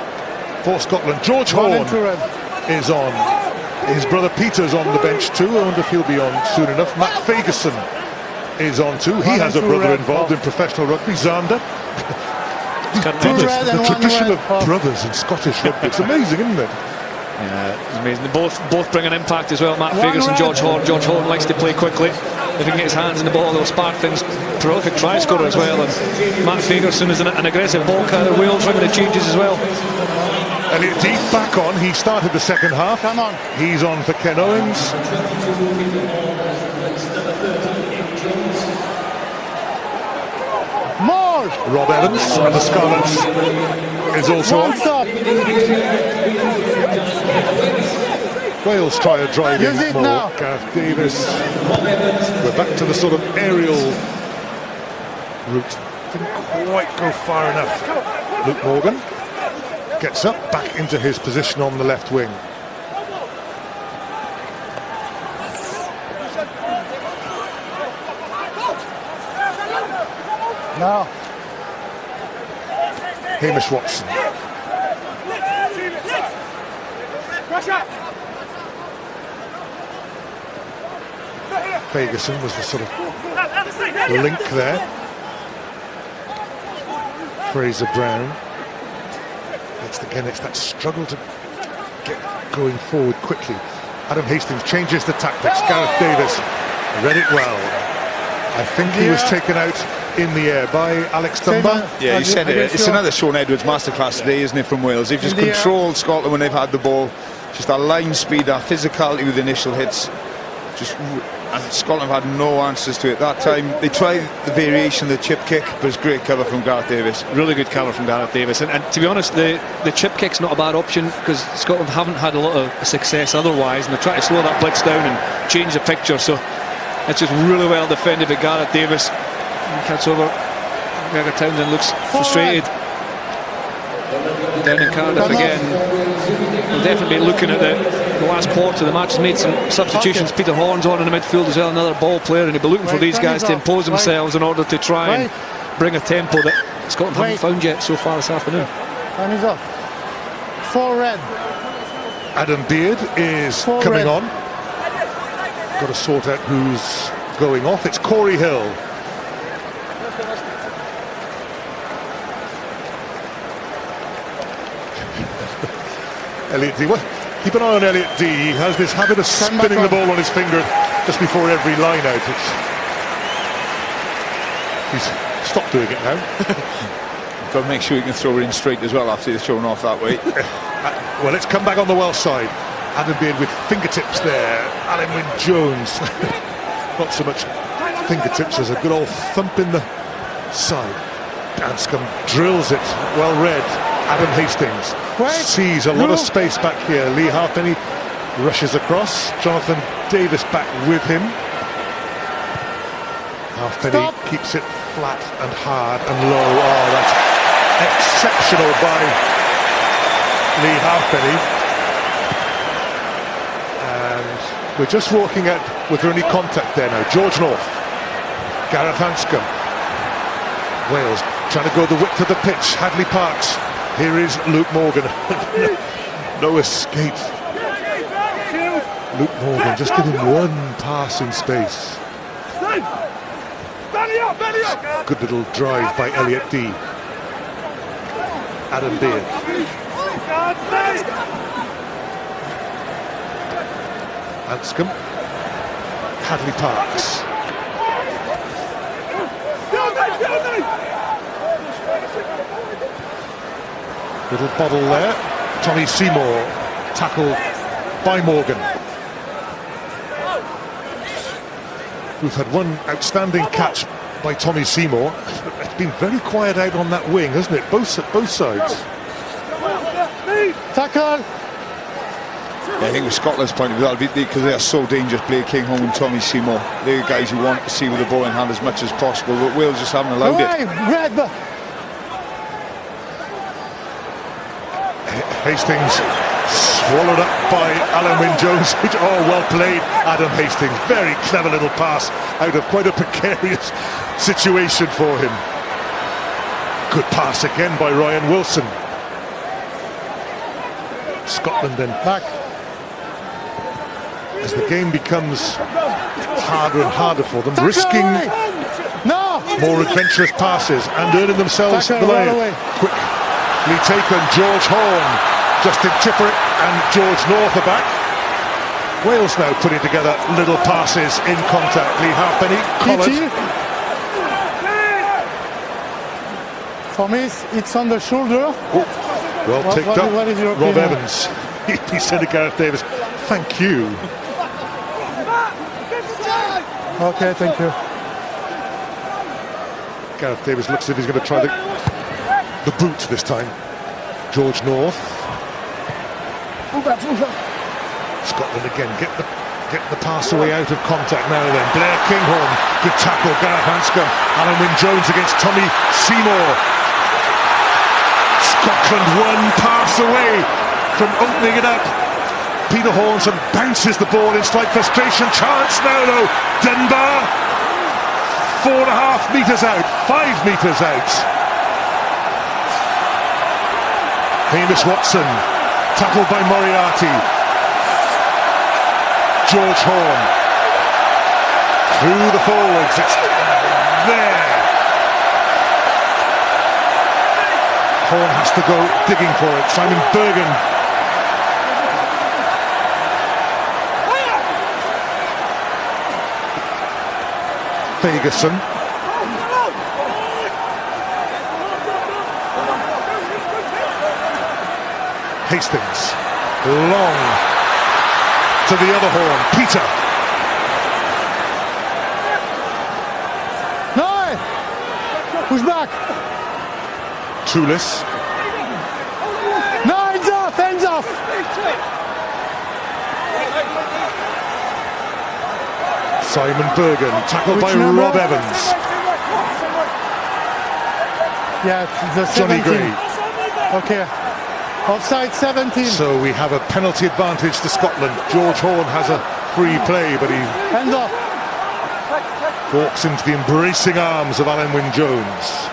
for Scotland. George One Horn and two red. is on. His brother Peter's on the bench too. I wonder if he'll be on soon enough. Matt Fagerson is on too. He One has and a two brother red. involved in professional rugby. Zander. Two red and The one tradition red. of brothers in Scottish rugby. It's amazing, isn't it? Yeah, it's amazing. They both bring an impact as well. Matt One Fagerson, red. George Horn. George Horn likes to play quickly. If he can get his hands in the ball, they'll spark things. Prolific try scorer as well. And Matt Fagerson is an aggressive ball carrier. Wales ringing the changes as well. Elliot Deep back on. He started the second half. Come on. He's on for Ken Owens. More. Rob Evans and the Scarlets is also One on. stop. Wales try a driving Use it maul. now. Gareth Davis. We're back to the sort of aerial route. Didn't quite go far enough. Luke Morgan gets up, back into his position on the left wing. Now. Hamish Watson. Fagerson was the sort of link there. Fraser Brown. It's that struggle to get going forward quickly. Adam Hastings changes the tactics. Gareth Davis read it well. I think he was taken out in the air by Alex Dunbar. Yeah, you said it. It's another Sean Edwards masterclass today, isn't it, from Wales? They've just In the controlled Scotland when they've had the ball. Just that line speed, that physicality with initial hits. And Scotland have had no answers to it. That time they tried the variation of the chip kick, but it's great cover from Gareth Davis. Really good cover from Gareth Davis. And to be honest, the chip kick's not a bad option because Scotland haven't had a lot of success otherwise, and they're trying to slow that blitz down and change the picture. So it's just really well defended by Gareth Davis. He cuts over. Gregor Townsend looks frustrated. Down in Cardiff again. We'll definitely be looking at the last quarter. The match has made some substitutions. Peter Horn's on in the midfield as well, another ball player, and he'll be looking for these guys to impose themselves in order to try and bring a tempo that Scotland haven't found yet so far this afternoon. Time is off. 4 red. Adam Beard is Full coming red. on. Got to sort out who's going off. It's Corey Hill. Elliot D. Well, keep an eye on Elliot D. He has this habit of spinning the ball on his finger just before every line out. He's stopped doing it now. Got to make sure you can throw it in straight as well after he's thrown off that way. Well, let's come back on the Welsh side. Adam Beard with fingertips there. Alan Wynne-Jones. Not so much fingertips as a good old thump in the side. Anscombe drills it, well read. Adam Hastings sees a lot of space back here. Lee Halfpenny rushes across. Jonathan Davis back with him. Halfpenny keeps it flat and hard and low. Oh, that's exceptional by Lee Halfpenny. And we're just walking out. Was there any contact there now? George North, Gareth Anscombe. Wales trying to go the width of the pitch. Hadley Parks. Here is Luke Morgan. No escape. Luke Morgan just giving one pass in space. Good little drive by Elliot Dee. Adam Beard. Anscombe. Hadley Parks. Little bobble there. Tommy Seymour tackled by Morgan. We've had one outstanding catch by Tommy Seymour. It's been very quiet out on that wing, hasn't it? Both sides. Tackle. Yeah, I think with Scotland's point of view, because they are so dangerous, Blair Kingholm and Tommy Seymour. They're the guys you want to see with the ball in hand as much as possible, but Wales just haven't allowed it. Red. Hastings swallowed up by Alan Wynne-Jones. Oh, well played, Adam Hastings. Very clever little pass out of quite a precarious situation for him. Good pass again by Ryan Wilson. Scotland then Back. as the game becomes harder and harder for them, risking more adventurous passes and earning themselves the lane. Quickly taken, George Horn. Justin Tipperick and George North are back. Wales now putting together little passes in contact. Lee Halfpenny, Collett. For me, it's on the shoulder. Well ticked up. What is your Rob opinion? Evans. He said to Gareth Davis, thank you. Okay, thank you. Gareth Davis looks as if he's going to try the boot this time. George North. Scotland again get the pass away out of contact now then. Blair Kingholm, good tackle. Gareth Anscombe. Alan Wynne-Jones against Tommy Seymour. Scotland one pass away from opening it up. Peter Hornson bounces the ball in slight frustration. Chance now though. Dunbar 4.5 metres out, 5 metres out. Hamish Watson, tackled by Moriarty. George Horn, through the forwards, it's there. Horn has to go digging for it. Simon Bergen. Ferguson. Hastings, long to the other Horn, Peter. No! Who's back? Toulis. No, hands off, hands off! Simon Bergen, tackled by number? Rob Evans. Yeah, it's the Johnny 17. Gray. Okay. Offside 17. So we have a penalty advantage to Scotland. George Horn has a free play, but he Hands off. walks into the embracing arms of Alan Wynne-Jones.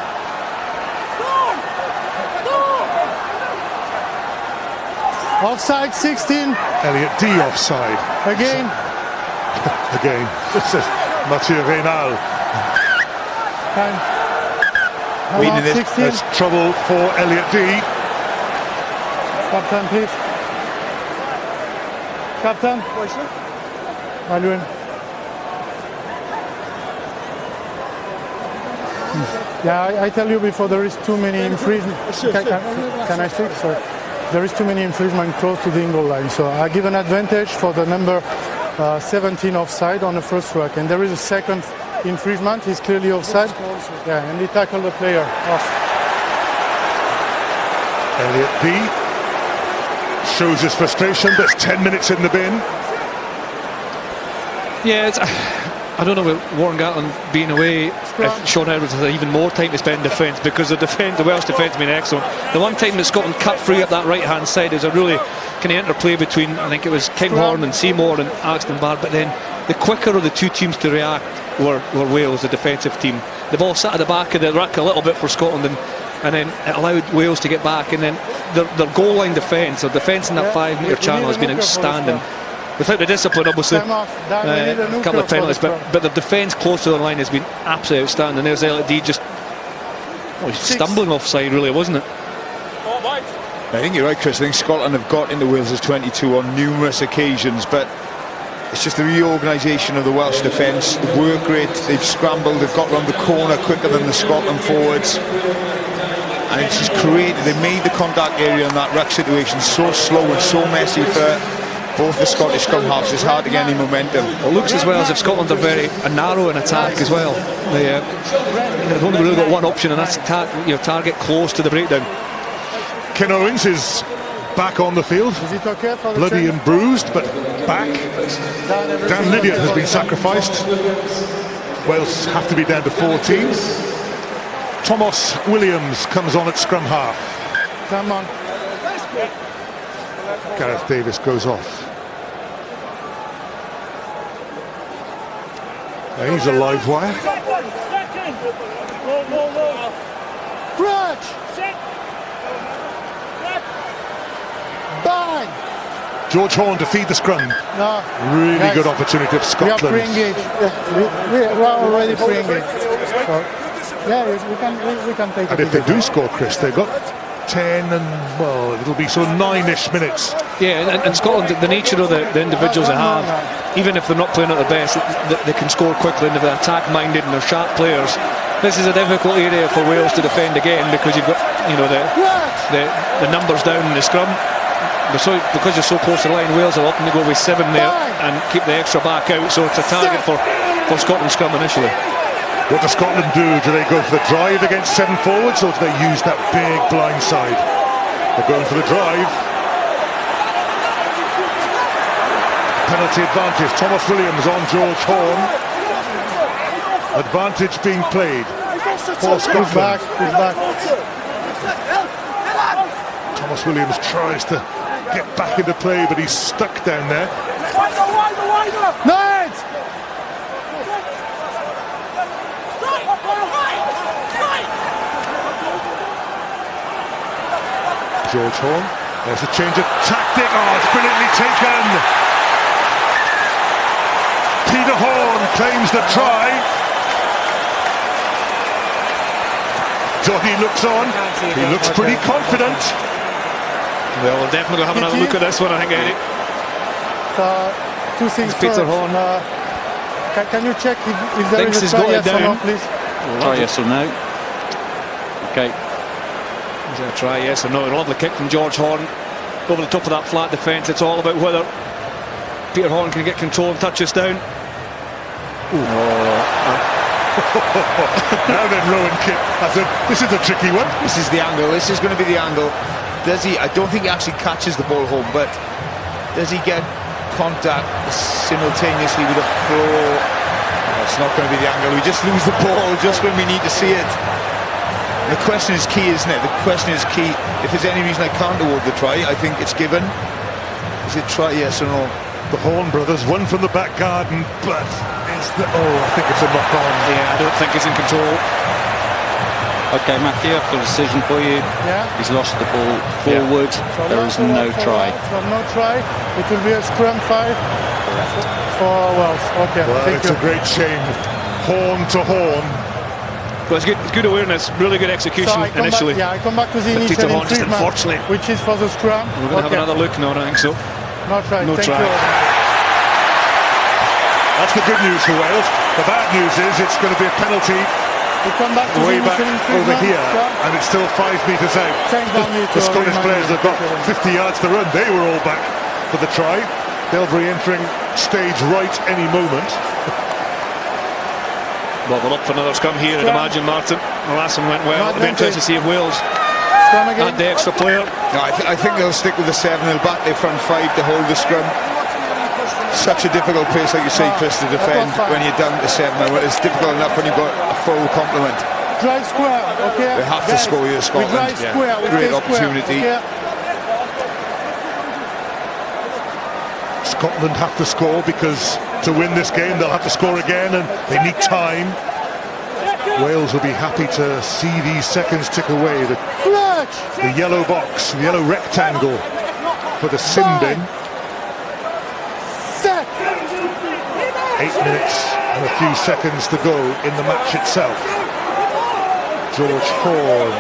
Offside 16. Elliot Dee offside. Again. Again. This is Mathieu Reynal. Time. Reading this, 16. There's trouble for Elliot Dee. Captain, please. Captain. Alun. Yeah, I tell you before there is too many infringements. Can I speak? Sorry. there is too many infringement close to the in goal line. So I give an advantage for the number 17 offside on the first ruck. And there is a second infringement. He's clearly offside. Yeah, and he tackled the player off. Elliot B shows his frustration, but it's 10 minutes in the bin. Yeah, I don't know with Warren Gatland being away, if Sean Edwards has even more time to spend defence, because the Welsh defence has been excellent. The one time that Scotland cut free up that right-hand side is a really kind of interplay between, I think it was Kinghorn and Seymour and Axton Barr, but then the quicker of the two teams to react were Wales, the defensive team. The ball sat at the back of the ruck a little bit for Scotland, and then it allowed Wales to get back, and then their goal line defence, or defence in that 5-metre channel has been outstanding. Without the discipline, obviously, a couple of penalties, but the defence close to the line has been absolutely outstanding. There's Elliot D just stumbling offside, really, wasn't it? I think you're right, Chris. I think Scotland have got into Wales's 22 on numerous occasions, but it's just the reorganisation of the Welsh defence, the work rate. They've scrambled, they've got round the corner quicker than the Scotland forwards, and it's just created, they made the contact area in that ruck situation so slow and so messy for both the Scottish scrum halves. It's hard to get any momentum. It looks as well as if Scotland are very narrow in attack as well. They've only really got one option, and that's target close to the breakdown. Ken Owens is back on the field. Is it okay for the Bloody change? and bruised, but back. Dan Lydiate has been sacrificed. Wales have to be down to 14. Thomas Williams comes on at scrum half. Come on. Gareth Davis goes off. And he's a live wire. Crutch! Bang! George Horn to feed the scrum. No. Really Guys, good opportunity of We are Scotland. pre-engaged. We are already pre-engaged. So, yeah, we can take And it. if they do score, Chris, they've got 10 and, well, it'll be sort of 9-ish minutes. Yeah, and Scotland, the nature of the individuals they have, even if they're not playing at their best, they can score quickly, and if they're attack-minded and they're sharp players. This is a difficult area for Wales to defend again, because you've got, the numbers down in the scrum. Because you're so close to the line, Wales are often to go with 7 there and keep the extra back out, so it's a target for Scotland's scrum initially. What does Scotland do? Do they go for the drive against 7 forwards, or do they use that big blind side? They're going for the drive. Penalty advantage. Thomas Williams on George Horn. Advantage being played for Scotland. He's back. Thomas Williams tries to get back into play, but he's stuck down there. Nice! George Horn. There's a change of tactic. Oh, it's brilliantly taken. Peter Horn claims the try. Doughty looks on. He looks pretty confident. Well, we'll definitely have another look at this one, I think, Eddie. Two things Peter first. Horn. Can you check if there Thinks is he's a try, got it yes or no, down. please? Try yes or no. Okay. Is it a try, yes or no? A lovely kick from George Horn over the top of that flat defence. It's all about whether Peter Horn can get control and touch us down. Now then, Rowan Kitt. This is a tricky one. This is the angle. This is going to be the angle. Does he? I don't think he actually catches the ball home, but does he get contact simultaneously with a throw? No, it's not going to be the angle. We just lose the ball just when we need to see it. The question is key, isn't it? The question is key. If there's any reason I can't award the try, I think it's given. Is it try, yes or no? The Horn brothers, one from the back garden, but is the... Oh, I think it's a knock-on. Yeah, I don't think he's in control. Okay, Matthew, I've got a decision for you. Yeah. He's lost the ball forward. So There is no try. So no try. It will be a scrum 5 for Wales. Okay, Well, thank it's you. a great shame. Horn to Horn. But it's good awareness, really good execution So I come initially. Back, I come back to the But initial Peter Horn just infringement, unfortunately. which is for the scrum. We're going to have another look. No, I don't think so. No try. No Thank try. you. That's the good news for Wales. The bad news is it's going to be a penalty We come back to way the back initial over infringement. here, Yeah. and it's still 5 metres out. Thank God me The to Scottish remind players me. have got 50 yards to run. They were all back for the try. They'll be entering stage right any moment. Well, we're up for another scrum here, I'd imagine, Martin. The last one went well. It'll be interesting to see if Wales Scrum again. had the extra player. No, I think they'll stick with the 7. They'll back their front 5 to hold the scrum. Such a difficult place, like you say, Chris, to defend when you're down to 7. It's difficult enough when you've got a full complement. Drive square, okay? They have to Guys, score here, Scotland. We drive square. We Great stay square, opportunity. okay? Scotland have to score because to win this game they'll have to score again, and they need time. Wales will be happy to see these seconds tick away. The yellow box, the yellow rectangle for the sin bin. 8 minutes and a few seconds to go in the match itself. George Horn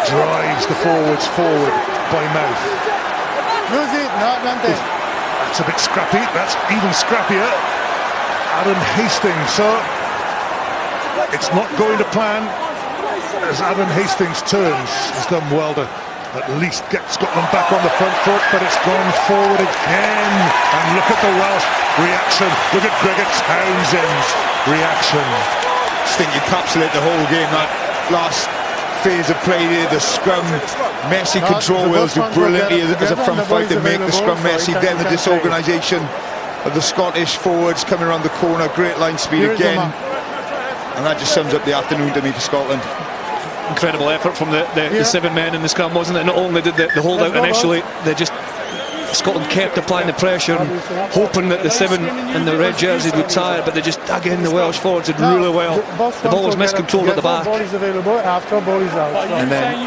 drives the forwards forward by mouth. Lose it, no advantage. That's a bit scrappy. That's even scrappier. Adam Hastings. So it's not going to plan as Adam Hastings turns. He's done well to at least get Scotland back on the front foot, but it's gone forward again. And look at the Welsh reaction. Look at Gregor Townsend's reaction. I think you encapsulate the whole game. That last phase of play there, the scrum, messy control. Wales do brilliantly as a front fight to make the scrum messy. Then the disorganisation of the Scottish forwards coming around the corner. Great line speed again. And that just sums up the afternoon to me for Scotland. Incredible effort from the 7 men in the scrum, wasn't it? Not only did the hold out initially, Scotland kept applying the pressure and hoping that the 7 in the red jerseys would tire, but they just dug in. The Welsh forwards did really well. The ball was miscontrolled at the back. Ball is available after ball is out. And then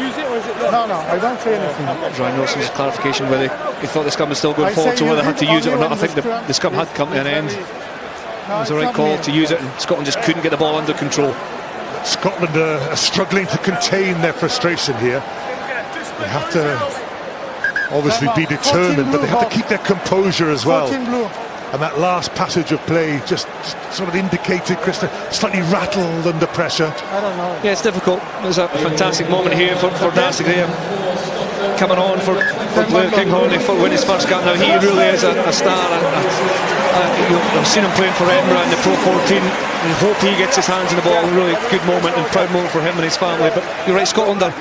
No, I don't say anything. Ryan Nelson's clarification whether he thought the scrum was still going forward, so whether they had to use it or not. I think the scrum had come to an end. It was the right call to use it, and Scotland just couldn't get the ball under control. Scotland are struggling to contain their frustration here. They have to obviously be determined, but they have to keep their composure as well. And that last passage of play just sort of indicated Krista slightly rattled under pressure. I don't know. Yeah, it's difficult. There's a fantastic moment here for Darcy Graham coming on for Blair Kinghorn for winning his first cap. Now he really is a star. I've seen him playing for Edinburgh in the Pro 14. I hope he gets his hands on the ball. A really good moment and proud moment for him and his family. But you're right, Scotland are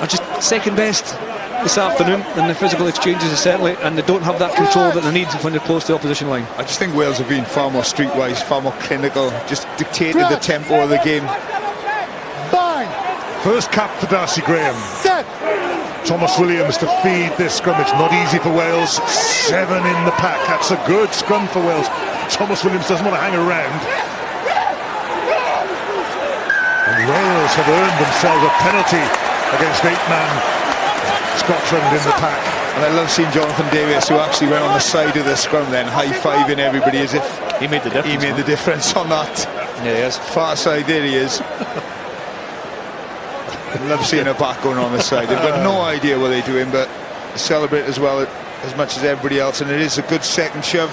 just second best this afternoon, and the physical exchanges are certainly, and they don't have that control that they need when they're close to the opposition line. I just think Wales have been far more streetwise, far more clinical, just dictated the tempo of the game. First cap for Darcy Graham. Set. Thomas Williams to feed this scrummage. Not easy for Wales. 7 in the pack. That's a good scrum for Wales. Thomas Williams doesn't want to hang around. And Wales have earned themselves a penalty against 8-man Scotland in the pack. And I love seeing Jonathan Davies, who actually went on the side of the scrum then, high-fiving everybody as if he made the difference. He made the difference on that. Yeah, he is. Far side, there he is. I love seeing a back going on the side. They've got no idea what they're doing, but celebrate as well as much as everybody else. And it is a good second shove.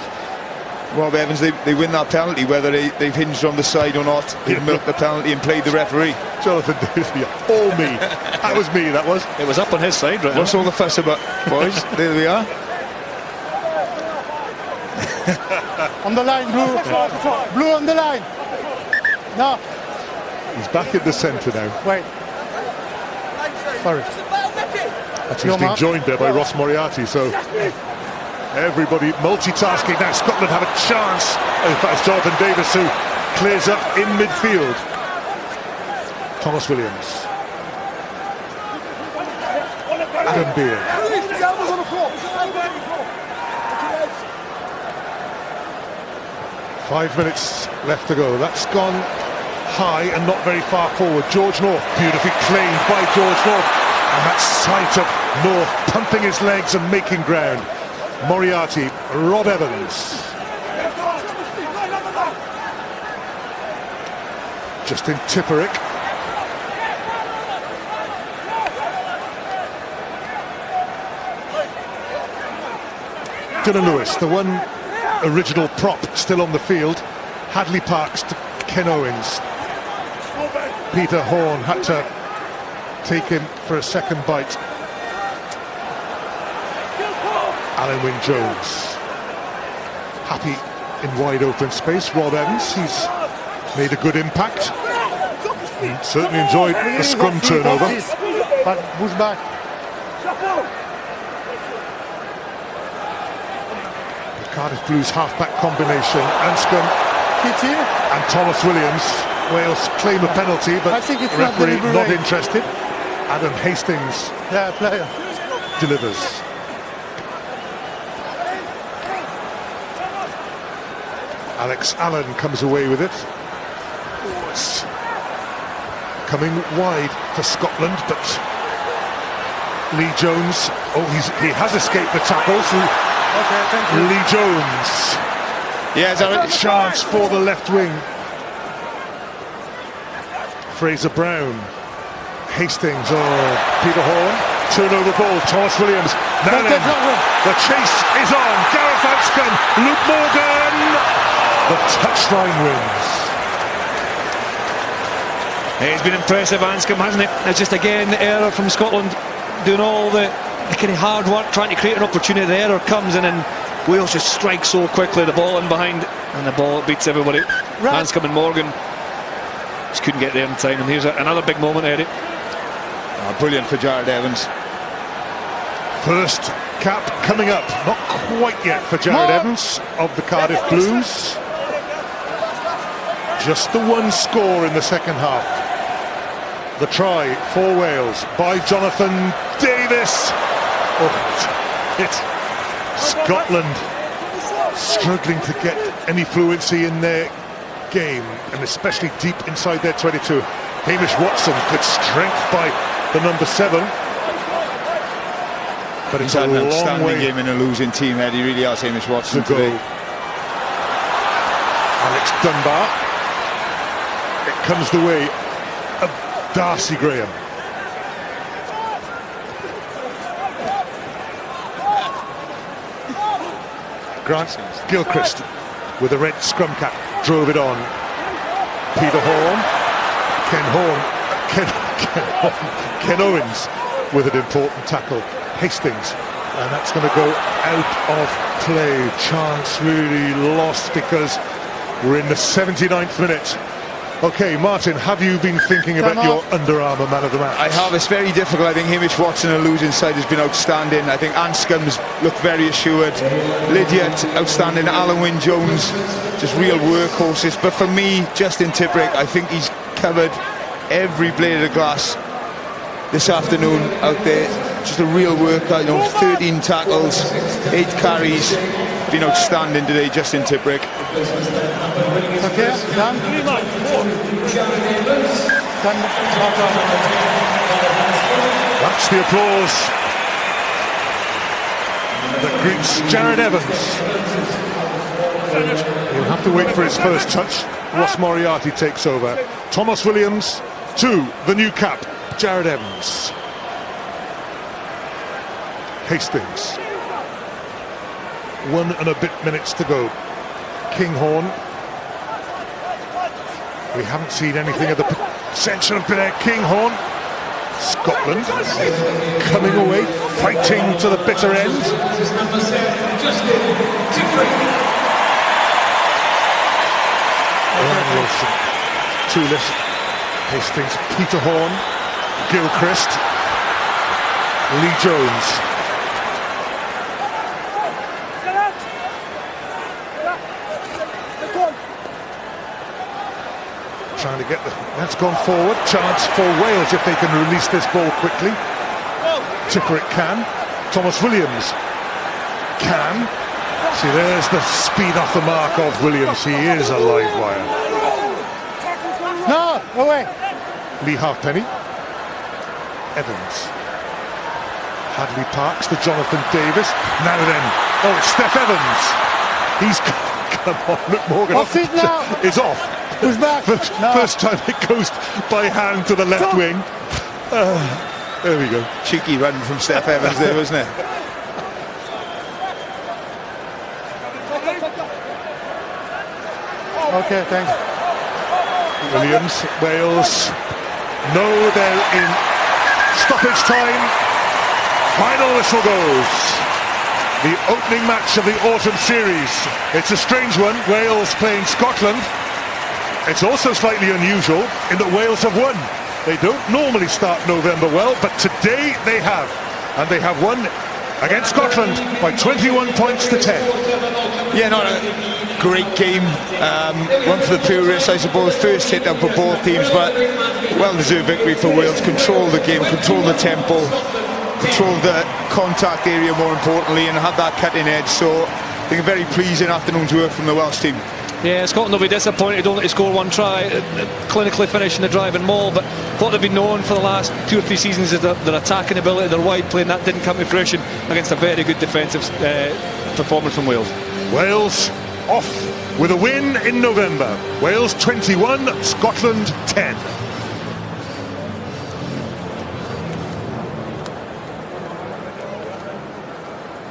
Rob Evans, they win that penalty, whether they've hinged on the side or not. They've milked the penalty and played the referee. Jonathan Davies, all me. That was me, that was. It was up on his side, right? What's all the fuss about, boys? There we are. On the line, Blue. Blue on the line. No. He's back in the centre now. Wait. Sorry. He's been joined there by Ross Moriarty, so everybody multitasking now. Scotland have a chance. In fact, it's Jonathan Davies who clears up in midfield. Thomas Williams. Adam Beard. 5 minutes left to go. That's gone high and not very far forward. George North, beautifully claimed by George North. And that sight of North pumping his legs and making ground. Moriarty, Rob Evans. Justin Tipperick. Dylan Lewis, the one original prop still on the field. Hadley Parks to Ken Owens. Peter Horn had to take him for a second bite. Alan Wynne-Jones happy in wide open space. Rob Evans, he's made a good impact. He certainly enjoyed the scrum turnover. But push back. The Cardiff Blues half-back combination, Anscombe and Thomas Williams. Wales claim a penalty, but I think it's the referee not not deliberate. interested. Adam Hastings Player. delivers. Alex Allen comes away with it. Oh, it's coming wide for Scotland, but Lee Jones, he has escaped the tackles. Okay, thank you. Lee Jones. Yeah, is that A chance for the left wing. Fraser Brown. Hastings, Peter Horn. Turnover ball, Thomas Williams. Now then, the chase is on. Gareth Anscombe, Luke Morgan. The touchline wins. It's been impressive, Anscombe, hasn't it? It's just again the error from Scotland, doing all the kind of hard work, trying to create an opportunity. The error comes and then Wales just strike so quickly, the ball in behind, and the ball beats everybody. Anscombe and Morgan just couldn't get there in time, and here's another big moment, Eddie. brilliant for Jared Evans. First cap coming up, not quite yet for Jared Evans of the Cardiff Blues. Just the one score in the second half. The try for Wales by Jonathan Davis. It's Scotland struggling to get any fluency in their game, and especially deep inside their 22. Hamish Watson, good strength by the number 7. But He's it's a had an long outstanding way game in a losing team, Ed. He really has, Hamish Watson, to go. today. Alex Dunbar. It comes the way of Darcy Graham. Grant Gilchrist with a red scrum cap drove it on. Peter Horn. Ken Owens with an important tackle. Hastings, and that's going to go out of play. Chance really lost because we're in the 79th minute. Okay, Martin, have you been thinking about your Under Armour man of the match? I have. It's very difficult. I think Hamish Watson on the losing side has been outstanding. I think Anscombe's looked very assured. Lydiate, outstanding. Alan Wynne-Jones, just real workhorses. But for me, Justin Tipuric, I think he's covered every blade of the glass this afternoon out there. Just a real workout, 13 tackles, 8 carries. Been outstanding today, Justin Tipuric. Okay, done. That's the applause that greets Jared Evans. He'll have to wait for his first touch. Ross Moriarty takes over. Thomas Williams to the new cap, Jared Evans. Hastings. 1 and a bit minutes to go. Kinghorn. We haven't seen anything of the potential of Blair Kinghorn. Scotland coming away, fighting to the bitter end. Ryan Wilson, Toulis, Hastings, Peter Horn, Gilchrist, Lee Jones. Trying to get that's gone forward. Chance for Wales if they can release this ball quickly. Tipuric can. Thomas Williams can. See, there's the speed off the mark of Williams. He is a live wire. No, away. Lee Halfpenny. Evans. Hadley Parks to Jonathan Davis. Now then, it's Steph Evans. He's come on. Look, Morgan Off it now. is off. Who's back? First time it goes by hand to the left wing. There we go. Cheeky run from Steph Evans there, wasn't it? Okay, thanks. Williams, Wales No, they're in stoppage time. Final whistle goes. The opening match of the autumn series. It's a strange one, Wales playing Scotland. It's also slightly unusual in that Wales have won. They don't normally start November well, but today they have. And they have won against Scotland by 21 points to 10. Yeah, not a great game. One for the purists, I suppose. First hit up for both teams, but well-deserved victory for Wales. Control the game, control the tempo, control the contact area more importantly, and have that cutting edge. So I think a very pleasing afternoon's work from the Welsh team. Yeah, Scotland will be disappointed only to score one try, clinically finishing the driving maul, but what they've been known for the last 2 or 3 seasons is their attacking ability, their wide play, and that didn't come to fruition against a very good defensive performance from Wales. Wales off with a win in November. Wales 21, Scotland 10.